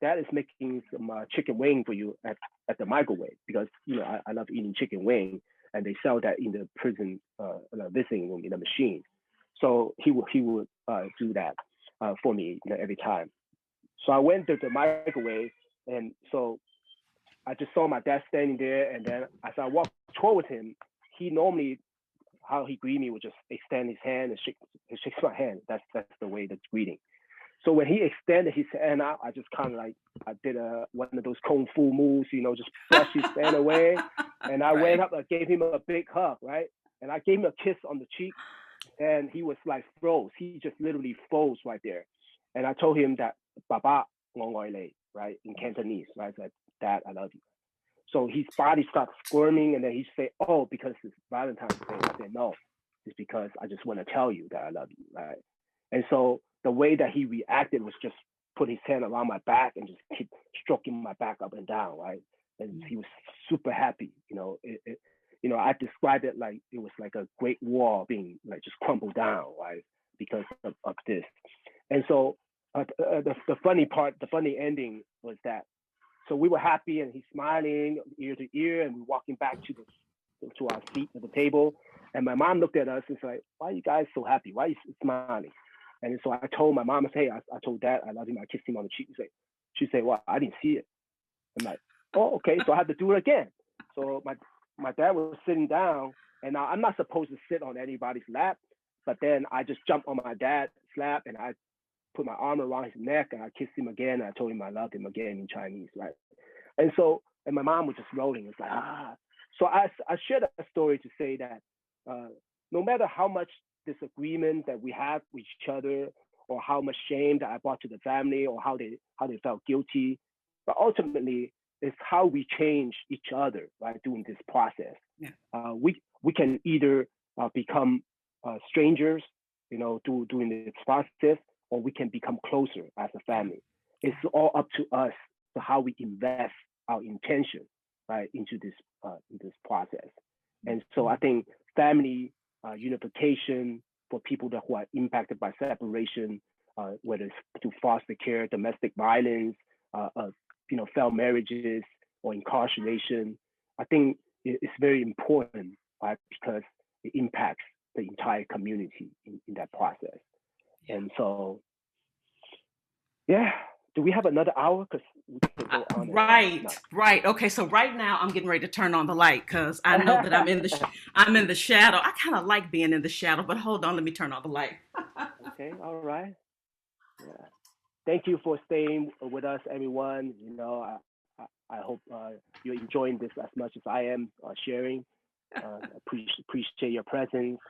Dad is making some chicken wing for you at the microwave, because I love eating chicken wing, and they sell that in the prison visiting room in the machine. So he would do that for me every time. So I went to the microwave, and so I just saw my dad standing there, and then as I walked towards him, he normally, how he greet me would just extend his hand and shake my hand. That's the way that's greeting. So when he extended his hand out, I just kind of like, I did one of those kung fu moves, just brushed his hand away. And I went up, I gave him a big hug, right? And I gave him a kiss on the cheek, and he was like froze. He just literally froze right there. And I told him that, Baba Ngongoi, right? In Cantonese, right? Like, Dad, I love you. So his body started squirming, and then he said, oh, because it's Valentine's Day. I said, no, it's because I just want to tell you that I love you, right? And so the way that he reacted was just put his hand around my back and just keep stroking my back up and down, right? And he was super happy. I described it like it was like a great wall being like just crumbled down, right? Because of this. And so the funny ending was that, so we were happy, and he's smiling ear to ear, and we're walking back to our seat at the table. And my mom looked at us and said, why are you guys so happy? Why are you smiling? And so I told my mom, I said, hey, I told dad I love him. I kissed him on the cheek. She said, well, I didn't see it. I'm like, oh, okay. So I had to do it again. So my dad was sitting down, and I'm not supposed to sit on anybody's lap, but then I just jumped on my dad's lap and I put my arm around his neck and I kissed him again. And I told him I loved him again in Chinese, right? And my mom was just rolling. It's like, ah. So I shared that story to say that no matter how much disagreement that we have with each other, or how much shame that I brought to the family, or how they felt guilty, but ultimately it's how we change each other, right, during this process. Yeah. We can either become strangers, during this process, or we can become closer as a family. It's all up to us to how we invest our intention, right, into this process. And so I think family unification for people who are impacted by separation, whether it's through foster care, domestic violence, failed marriages, or incarceration, I think it's very important, right, because it impacts the entire community in that process. And so, yeah. Do we have another hour? Because we can go on. Right. Okay. So right now I'm getting ready to turn on the light because I know that I'm in the shadow. I kind of like being in the shadow, but hold on, let me turn on the light. Okay. All right. Yeah. Thank you for staying with us, everyone. I hope you're enjoying this as much as I am sharing. Appreciate your presence.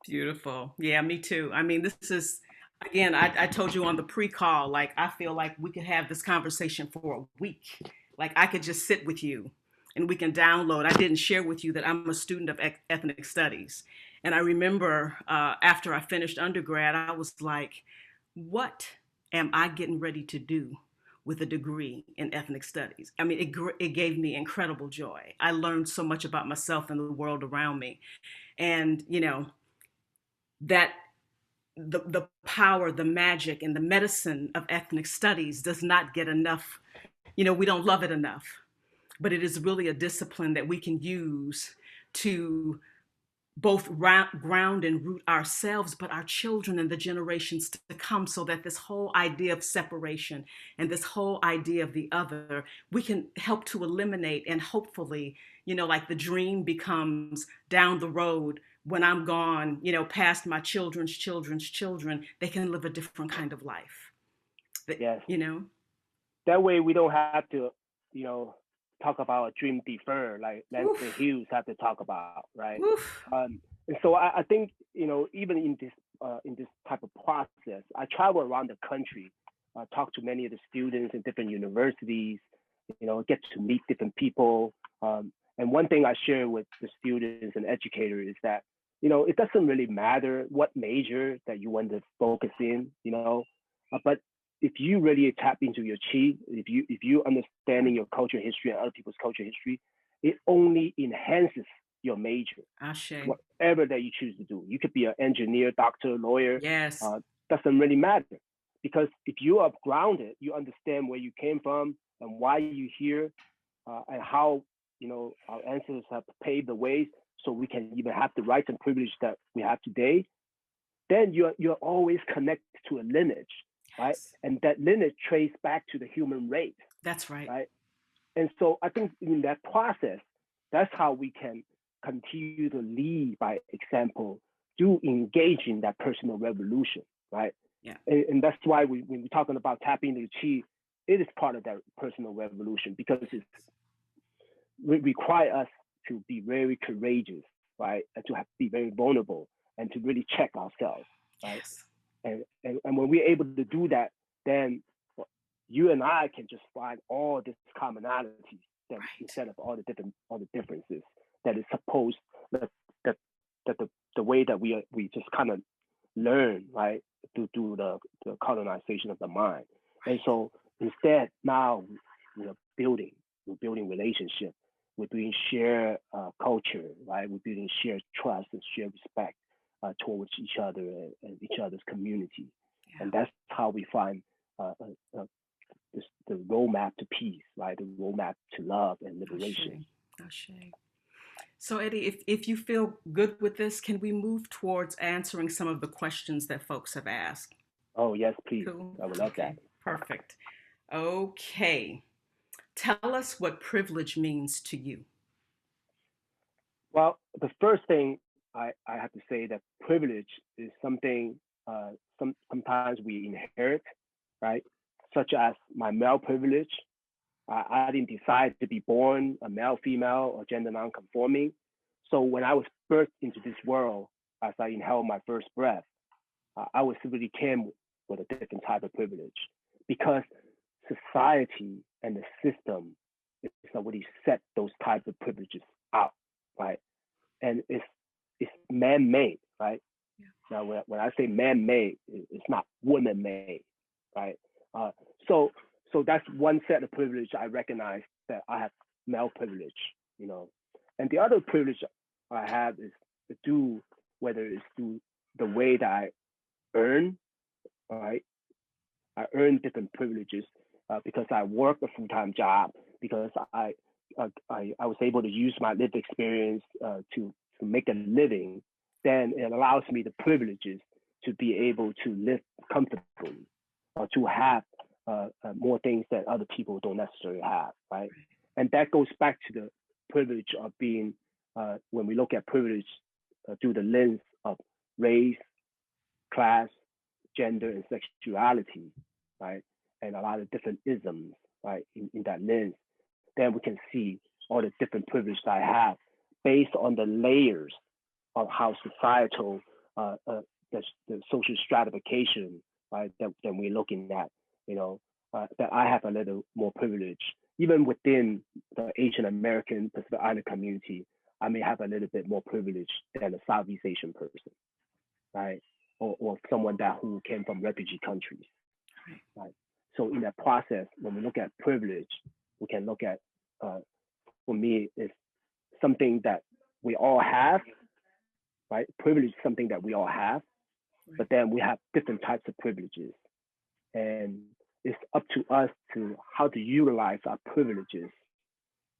Beautiful. Yeah, me too. I mean, this is, again, I told you on the pre-call, like, I feel like we could have this conversation for a week. Like, I could just sit with you and we can download. I didn't share with you that I'm a student of ethnic studies. And I remember after I finished undergrad, I was like, what am I getting ready to do with a degree in ethnic studies? I mean, it gave me incredible joy. I learned so much about myself and the world around me. And, that the power, the magic, and the medicine of ethnic studies does not get enough. We don't love it enough, but it is really a discipline that we can use to both ground and root ourselves, but our children and the generations to come, so that this whole idea of separation and this whole idea of the other, we can help to eliminate, and hopefully, like the dream becomes down the road when I'm gone, past my children's children's children, they can live a different kind of life. Yes. That way we don't have to, talk about a dream deferred, like Langston Hughes had to talk about, right? And so I think, even in this type of process, I travel around the country, talk to many of the students in different universities, get to meet different people. And one thing I share with the students and educators is that, it doesn't really matter what major that you want to focus in, but if you really tap into your chi, if you understanding your culture history and other people's culture history, it only enhances your major. Whatever that you choose to do. You could be an engineer, doctor, lawyer. Yes. Doesn't really matter. Because if you are grounded, you understand where you came from and why you're here, and how, our ancestors have paved the ways so we can even have the rights and privilege that we have today, then you're always connected to a lineage. Right. And that lineage traces back to the human race. That's right. Right. And so I think in that process, that's how we can continue to lead by example, to engage in that personal revolution. Right. Yeah. And that's why when we're talking about tapping the chi, it is part of that personal revolution, because it requires us to be very courageous, right. And to be very vulnerable and to really check ourselves. Right. Yes. And when we're able to do that, then you and I can just find all this commonalities, that instead of all the differences that is supposed that the way that we just kind of learn, right, through the colonization of the mind. And so instead, now we're building relationship, we're building shared culture, right, we're building shared trust and shared respect towards each other and each other's community. Yeah. And that's how we find the roadmap to peace, right? The roadmap to love and liberation. Ashe. So Eddie, if you feel good with this, can we move towards answering some of the questions that folks have asked? Oh, yes, please. Cool. I would love that. Okay, perfect. Okay. Tell us what privilege means to you. Well, the first thing I have to say that privilege is something sometimes we inherit, right? Such as my male privilege. I didn't decide to be born a male, female, or gender non-conforming. So when I was birthed into this world, as I inhaled my first breath, I was really came with a different type of privilege because society and the system is already set those type of privileges out, right? And it's man-made, right? Yeah. Now, when I say man-made, it's not woman-made, right? Uh, so so that's one set of privilege I recognize that I have male privilege, you know, and the other privilege I have is to do whether it's through the way that I earn, right? I earn different privileges because I work a full-time job because I was able to use my lived experience to make a living. Then it allows me the privileges to be able to live comfortably or to have more things that other people don't necessarily have, right? And that goes back to the privilege of being when we look at privilege through the lens of race, class, gender, and sexuality, right? And a lot of different isms, right, in that lens, then we can see all the different privileges I have based on the layers of how societal, the social stratification, right, that we're looking at, you know, that I have a little more privilege. Even within the Asian American Pacific Islander community, I may have a little bit more privilege than a Southeast Asian person, right? Or someone that who came from refugee countries, right? So in that process, when we look at privilege, we can look at, for me, it's something that we all have, right? Privilege is something that we all have, but then we have different types of privileges. And it's up to us to how to utilize our privileges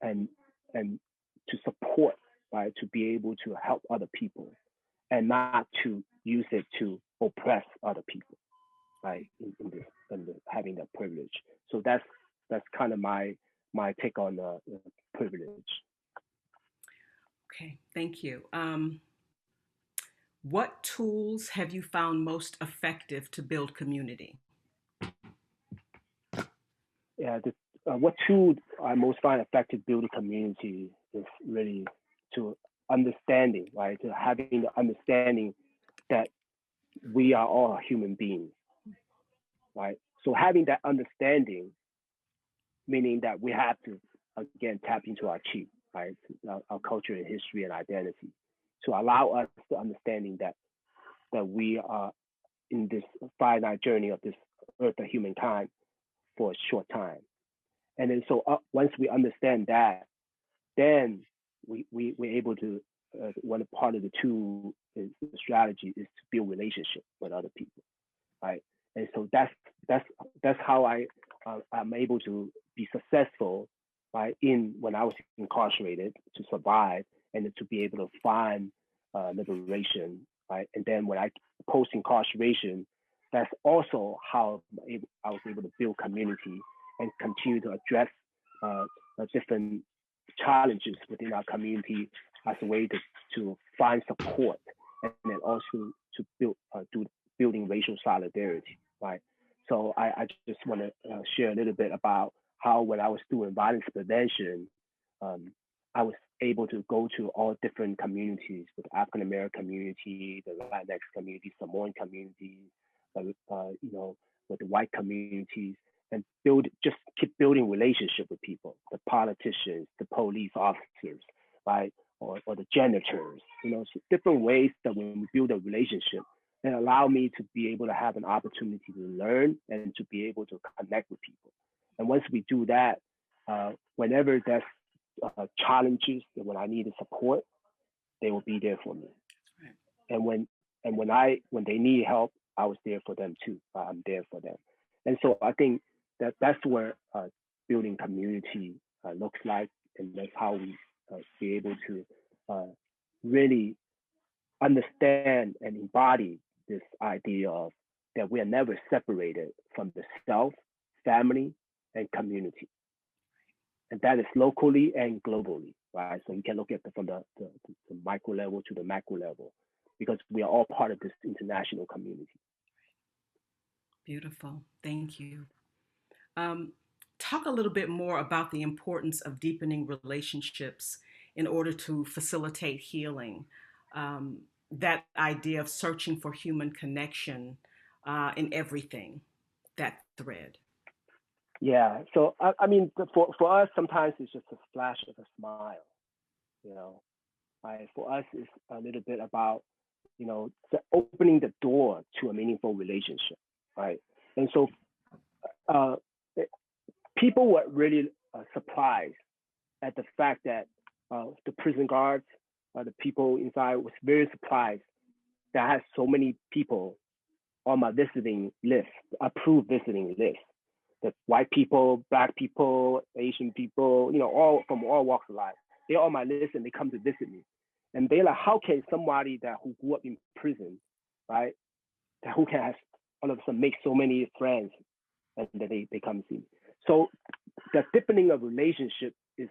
and and to support, right? To be able to help other people and not to use it to oppress other people, right? In having that privilege. So that's kind of my take on privilege. Okay, thank you. What tools have you found most effective to build community? Yeah, what tool I most find effective building community is really to understanding, right? To having the understanding that we are all human beings, right? So having that understanding, meaning that we have to again tap into our chi, right? Our culture and history and identity, to allow us the understanding that we are in this finite journey of this earth of humankind for a short time. And then so once we understand that, then we're able to, one part of the tool is the strategy is to build relationship with other people, right? And so that's how I'm able to be successful, right? In when I was incarcerated to survive and to be able to find liberation, right? And then when I post incarceration, that's also how I was able to build community and continue to address different challenges within our community as a way to find support and then also to do building racial solidarity, right? So I just want to share a little bit about how when I was doing violence prevention, I was able to go to all different communities, with African American community, the Latinx community, Samoan community, you know, with the white communities, and just keep building relationship with people, the politicians, the police officers, right, or the janitors, you know, so different ways that when we build a relationship, and allow me to be able to have an opportunity to learn and to be able to connect with people. And once we do that, whenever there's challenges and when I needed support, they will be there for me. Right. And when they need help, I was there for them too. I'm there for them. And so I think that's where building community looks like, and that's how we be able to really understand and embody this idea of that we are never separated from the self, family, and community. And that is locally and globally, right? So you can look at from the micro level to the macro level, because we are all part of this international community. Beautiful. Thank you. Talk a little bit more about the importance of deepening relationships in order to facilitate healing. That idea of searching for human connection in everything, that thread. Yeah. So I mean, for us, sometimes it's just a flash of a smile. You know, right? For us, it's a little bit about opening the door to a meaningful relationship, right? And so people were really surprised at the fact that the prison guards, the people inside, was very surprised that I had so many people on my visiting list, approved visiting list. The white people, black people, Asian people, all from all walks of life. They're on my list and they come to visit me. And they're like, how can somebody who grew up in prison, right, who can have all of a sudden make so many friends, and then they come see me. So the deepening of relationship is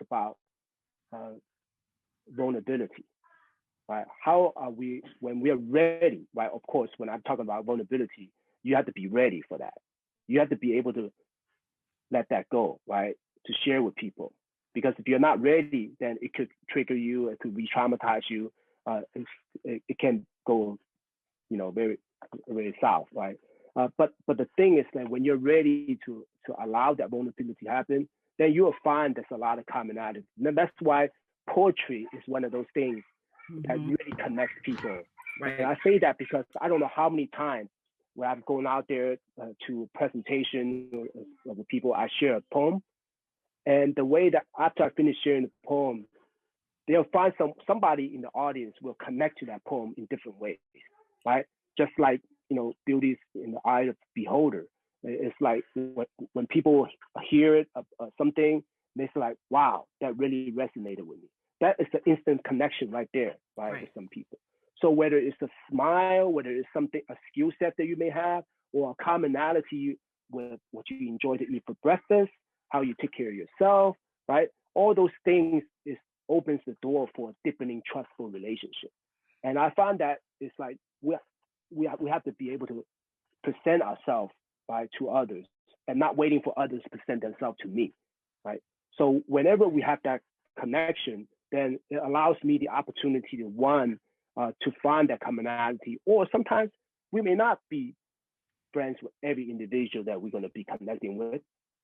about vulnerability, right? How are we when we are ready, right? Of course, when I'm talking about vulnerability, you have to be ready for that. You have to be able to let that go, right? To share with people. Because if you're not ready, then it could trigger you, it could re-traumatize you. It can go, very, very south, right? But the thing is that when you're ready to allow that vulnerability to happen, then you'll find there's a lot of commonality. And that's why poetry is one of those things that really connects people. Right. And I say that because I don't know how many times where I've gone out there to presentation with people, I share a poem. And the way that after I finish sharing the poem, they'll find somebody in the audience will connect to that poem in different ways, right? Just like, beauty's in the eye of the beholder. It's like when people hear it, something, they're like, wow, that really resonated with me. That is the instant connection right there, right, with some people. So whether it's a smile, whether it's something, a skill set that you may have, or a commonality with what you enjoy to eat for breakfast, how you take care of yourself, right? All those things opens the door for a deepening trustful relationship. And I find that it's like we have to be able to present ourselves, right, to others, and not waiting for others to present themselves to me, right? So whenever we have that connection, then it allows me the opportunity to find that commonality. Or sometimes we may not be friends with every individual that we're going to be connecting with,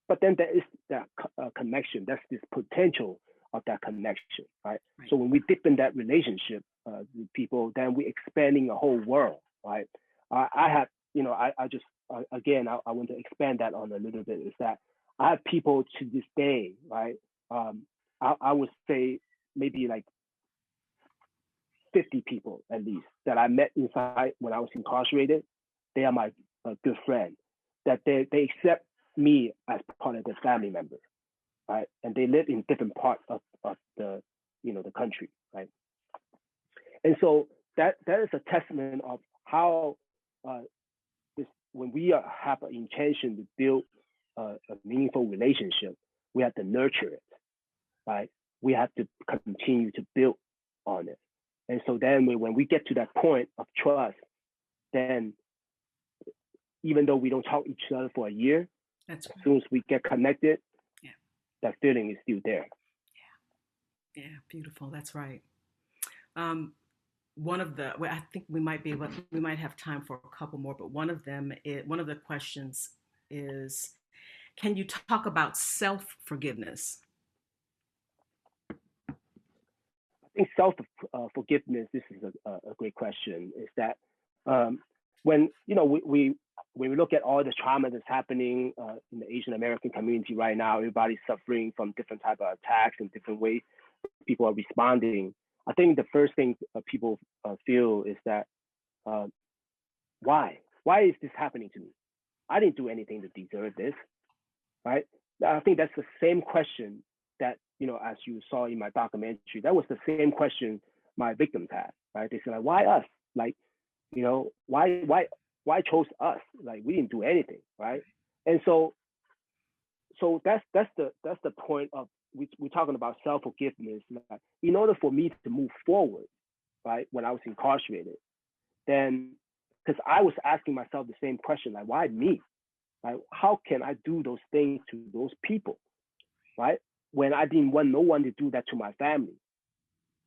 but then there is that connection. That's this potential of that connection, right? So when we deepen that relationship with people, then we're expanding the whole world, right? I have, I just, again, I want to expand that on a little bit, is that I have people to this day, right? I would say maybe like 50 people at least that I met inside when I was incarcerated. They are my good friend, that they accept me as part of their family member, right? And they live in different parts of the, the country, right? And so that is a testament of how when we have an intention to build a meaningful relationship, we have to nurture it, right? We have to continue to build on it. And so then when we get to that point of trust, then even though we don't talk to each other for a year, as soon as we get connected, that feeling is still there. Yeah, beautiful. That's right. I think we might have time for a couple more, but one of the questions is, can you talk about self-forgiveness? I think self-forgiveness, this is a great question, is that when we look at all the trauma that's happening in the Asian American community right now, everybody's suffering from different type of attacks in different ways. People are responding. I think the first thing people feel is that, why? Why is this happening to me? I didn't do anything to deserve this, right? I think that's the same question that, as you saw in my documentary, that was the same question my victims had, right? They said, like, why us? Like, why chose us? Like, we didn't do anything, right? And so that's the point of we're talking about self-forgiveness. Like, in order for me to move forward, right, when I was incarcerated, then because I was asking myself the same question, like, why me? Like, how can I do those things to those people, right? When I didn't want no one to do that to my family.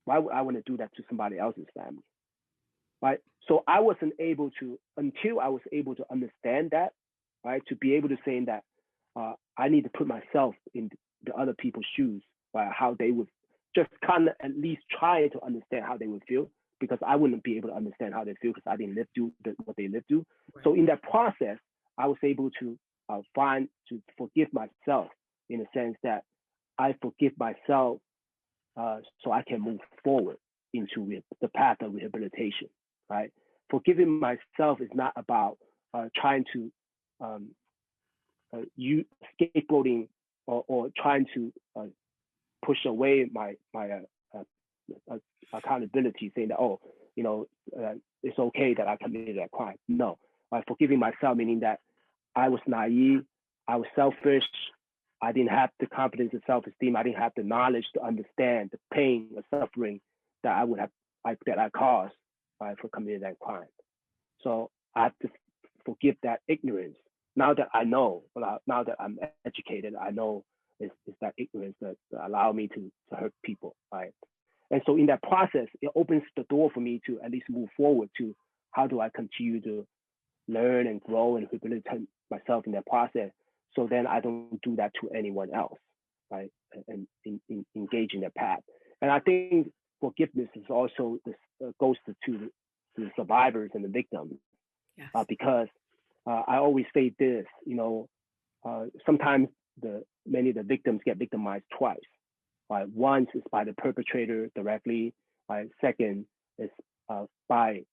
Why would I want to do that to somebody else's family, right? So I wasn't able to, until I was able to understand that, right, to be able to say that I need to put myself in the other people's shoes, right, how they would just kind of at least try to understand how they would feel, because I wouldn't be able to understand how they feel because I didn't live through what they lived through. Right. So in that process, I was able to forgive myself, in a sense that I forgive myself so I can move forward into the path of rehabilitation, right? Forgiving myself is not about trying to scapegoating or trying to push away my accountability, saying that, oh, it's okay that I committed that crime. No, forgiving myself, meaning that I was naive, I was selfish, I didn't have the confidence and self-esteem, I didn't have the knowledge to understand the pain or suffering that I caused for committing that crime. So I have to forgive that ignorance. Now that I know, now that I'm educated, I know it's that ignorance that allow me to hurt people, right? And so in that process, it opens the door for me to at least move forward to how do I continue to learn and grow and rehabilitate myself in that process, so then I don't do that to anyone else, right? And engage in that path. And I think forgiveness is also goes to the survivors and the victims, yes. Because I always say this, sometimes many of the victims get victimized twice. Once is by the perpetrator directly. Second is by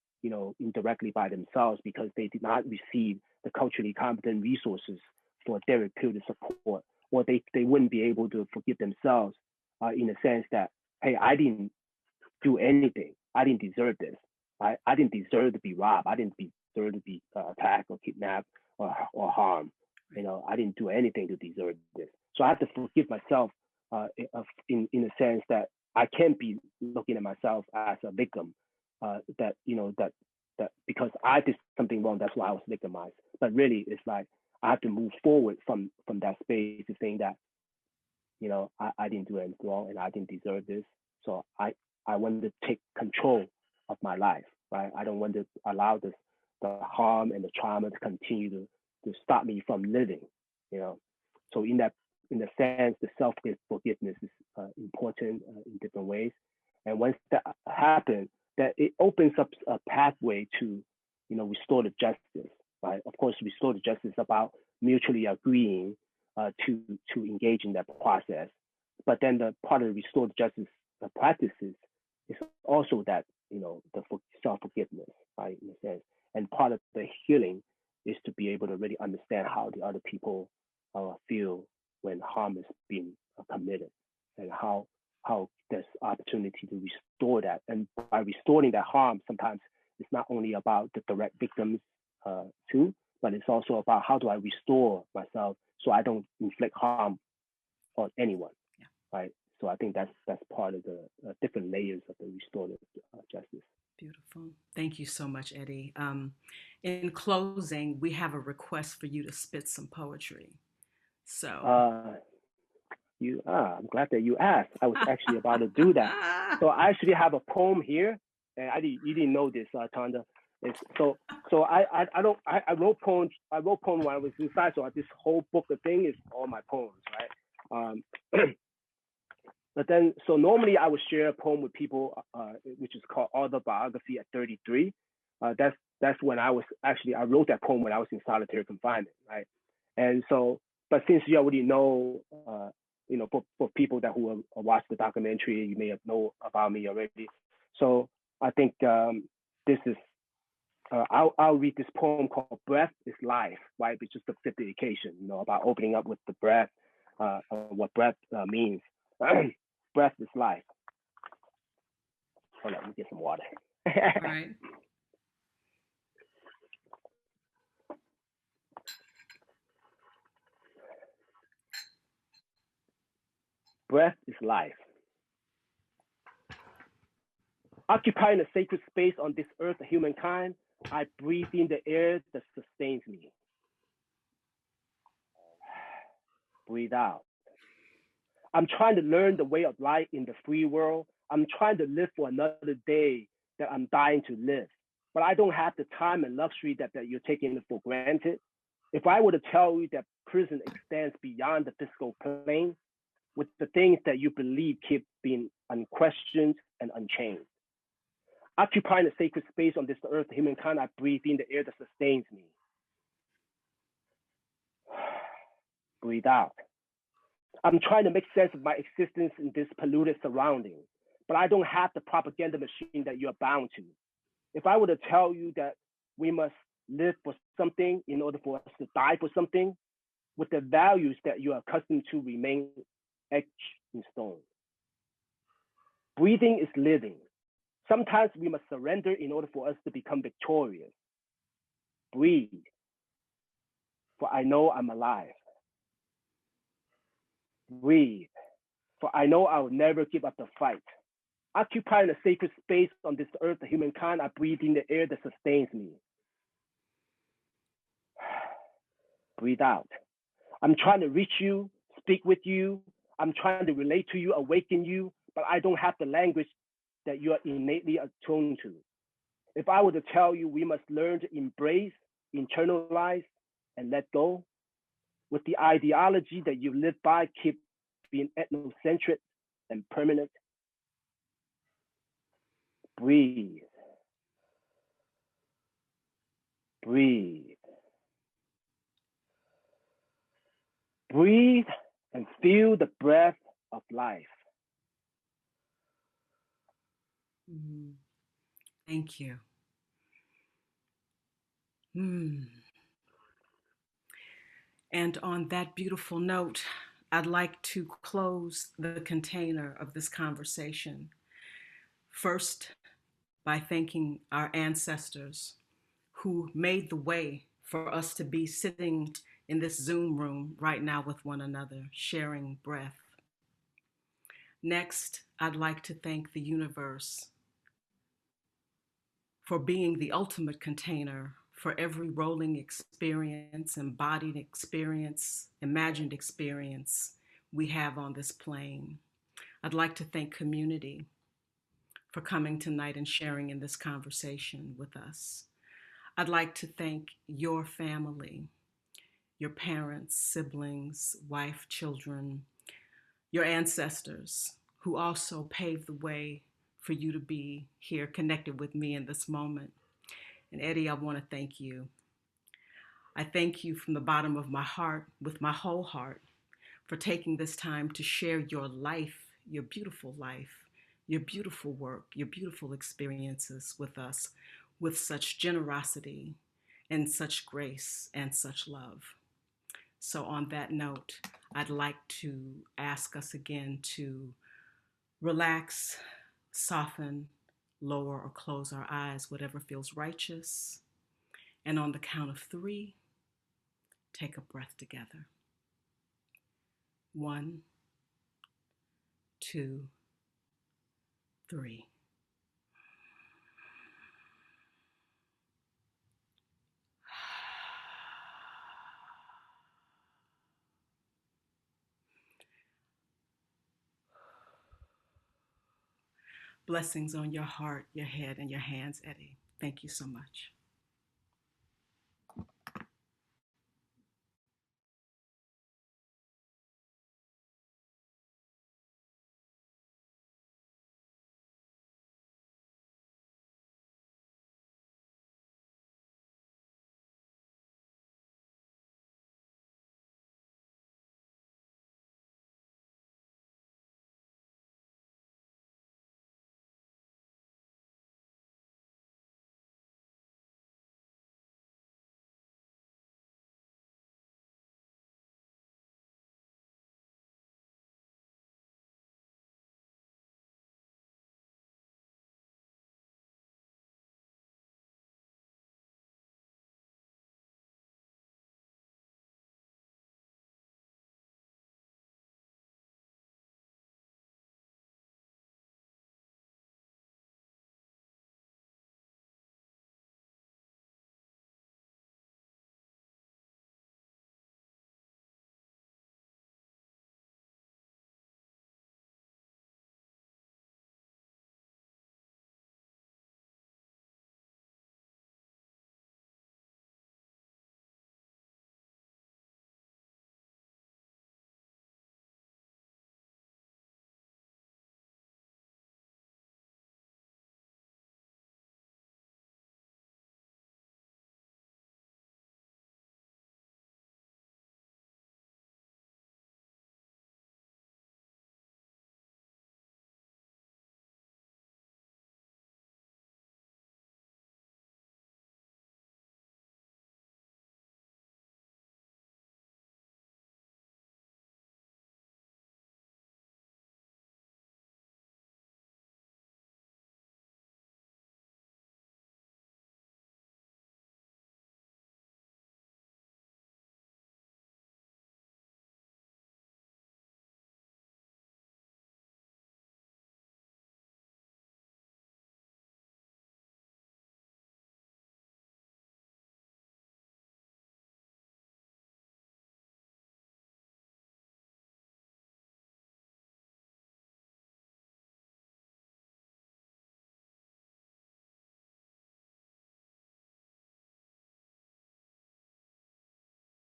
indirectly by themselves, because they did not receive the culturally competent resources for therapeutic support, or they wouldn't be able to forgive themselves in the sense that, hey, I didn't do anything. I didn't deserve this. I didn't deserve to be robbed. I didn't deserve to be attacked or kidnapped or harmed. I didn't do anything to deserve this. So I have to forgive myself in a sense that I can't be looking at myself as a victim. That because I did something wrong, that's why I was victimized. But really, it's like I have to move forward from that space to saying that, I didn't do anything wrong and I didn't deserve this. So I want to take control of my life, right? I don't want to allow the harm and the trauma to continue to stop me from living, So in the sense, the self-forgiveness is important in different ways. And once that happens, that it opens up a pathway to, restorative justice, right? Of course, restorative justice is about mutually agreeing to engage in that process. But then the part of the restorative justice practices is also that, the self-forgiveness, right, in a sense. And part of the healing is to be able to really understand how the other people feel when harm is being committed, and how there's opportunity to restore that. And by restoring that harm, sometimes it's not only about the direct victims too, but it's also about how do I restore myself so I don't inflict harm on anyone, right? So I think that's part of the different layers of the restorative justice. Beautiful. Thank you so much, Eddy. In closing, we have a request for you to spit some poetry. So. I'm glad that you asked. I was actually about to do that. So I actually have a poem here, and you didn't know this, Tanda. So I wrote poems. I wrote poems when I was inside. So this whole book of thing is all my poems, right? But then, so normally I would share a poem with people, which is called Autobiography at 33. That's when I wrote that poem when I was in solitary confinement, right? And so, but since you already know, for people who have watched the documentary, you may have know about me already. So I think this is, I'll read this poem called Breath is Life, right? Which is the fifth dedication, about opening up with the breath, what breath means. Breath is life. Hold on, let me get some water. All right. Breath is life. Occupying a sacred space on this earth of humankind, I breathe in the air that sustains me. Breathe out. I'm trying to learn the way of life in the free world. I'm trying to live for another day that I'm dying to live. But I don't have the time and luxury that you're taking for granted. If I were to tell you that prison extends beyond the physical plane, with the things that you believe keep being unquestioned and unchanged. Occupying a sacred space on this earth, humankind, I breathe in the air that sustains me. Breathe out. I'm trying to make sense of my existence in this polluted surrounding, but I don't have the propaganda machine that you're bound to. If I were to tell you that we must live for something in order for us to die for something, with the values that you are accustomed to remain etched in stone. Breathing is living. Sometimes we must surrender in order for us to become victorious. Breathe, for I know I'm alive. Breathe, for I know I will never give up the fight. Occupying a sacred space on this earth of humankind, I breathe in the air that sustains me. Breathe out. I'm trying to reach you, speak with you. I'm trying to relate to you, awaken you, but I don't have the language that you are innately attuned to. If I were to tell you we must learn to embrace, internalize, and let go, with the ideology that you live by keep being ethnocentric and permanent, breathe. Breathe. Breathe and feel the breath of life. Thank you. And on that beautiful note, I'd like to close the container of this conversation. First, by thanking our ancestors who made the way for us to be sitting in this Zoom room right now with one another, sharing breath. Next, I'd like to thank the universe for being the ultimate container for every rolling experience, embodied experience, imagined experience we have on this plane. I'd like to thank community for coming tonight and sharing in this conversation with us. I'd like to thank your family, your parents, siblings, wife, children, your ancestors who also paved the way for you to be here connected with me in this moment. And Eddy, I want to thank you. I thank you from the bottom of my heart, with my whole heart, for taking this time to share your life, your beautiful life, your beautiful work, your beautiful experiences with us, with such generosity and such grace and such love. So on that note, I'd like to ask us again to relax, soften, lower or close our eyes, whatever feels righteous. And on the count of 3, take a breath together. 1, 2, 3. Blessings on your heart, your head, and your hands, Eddy. Thank you so much.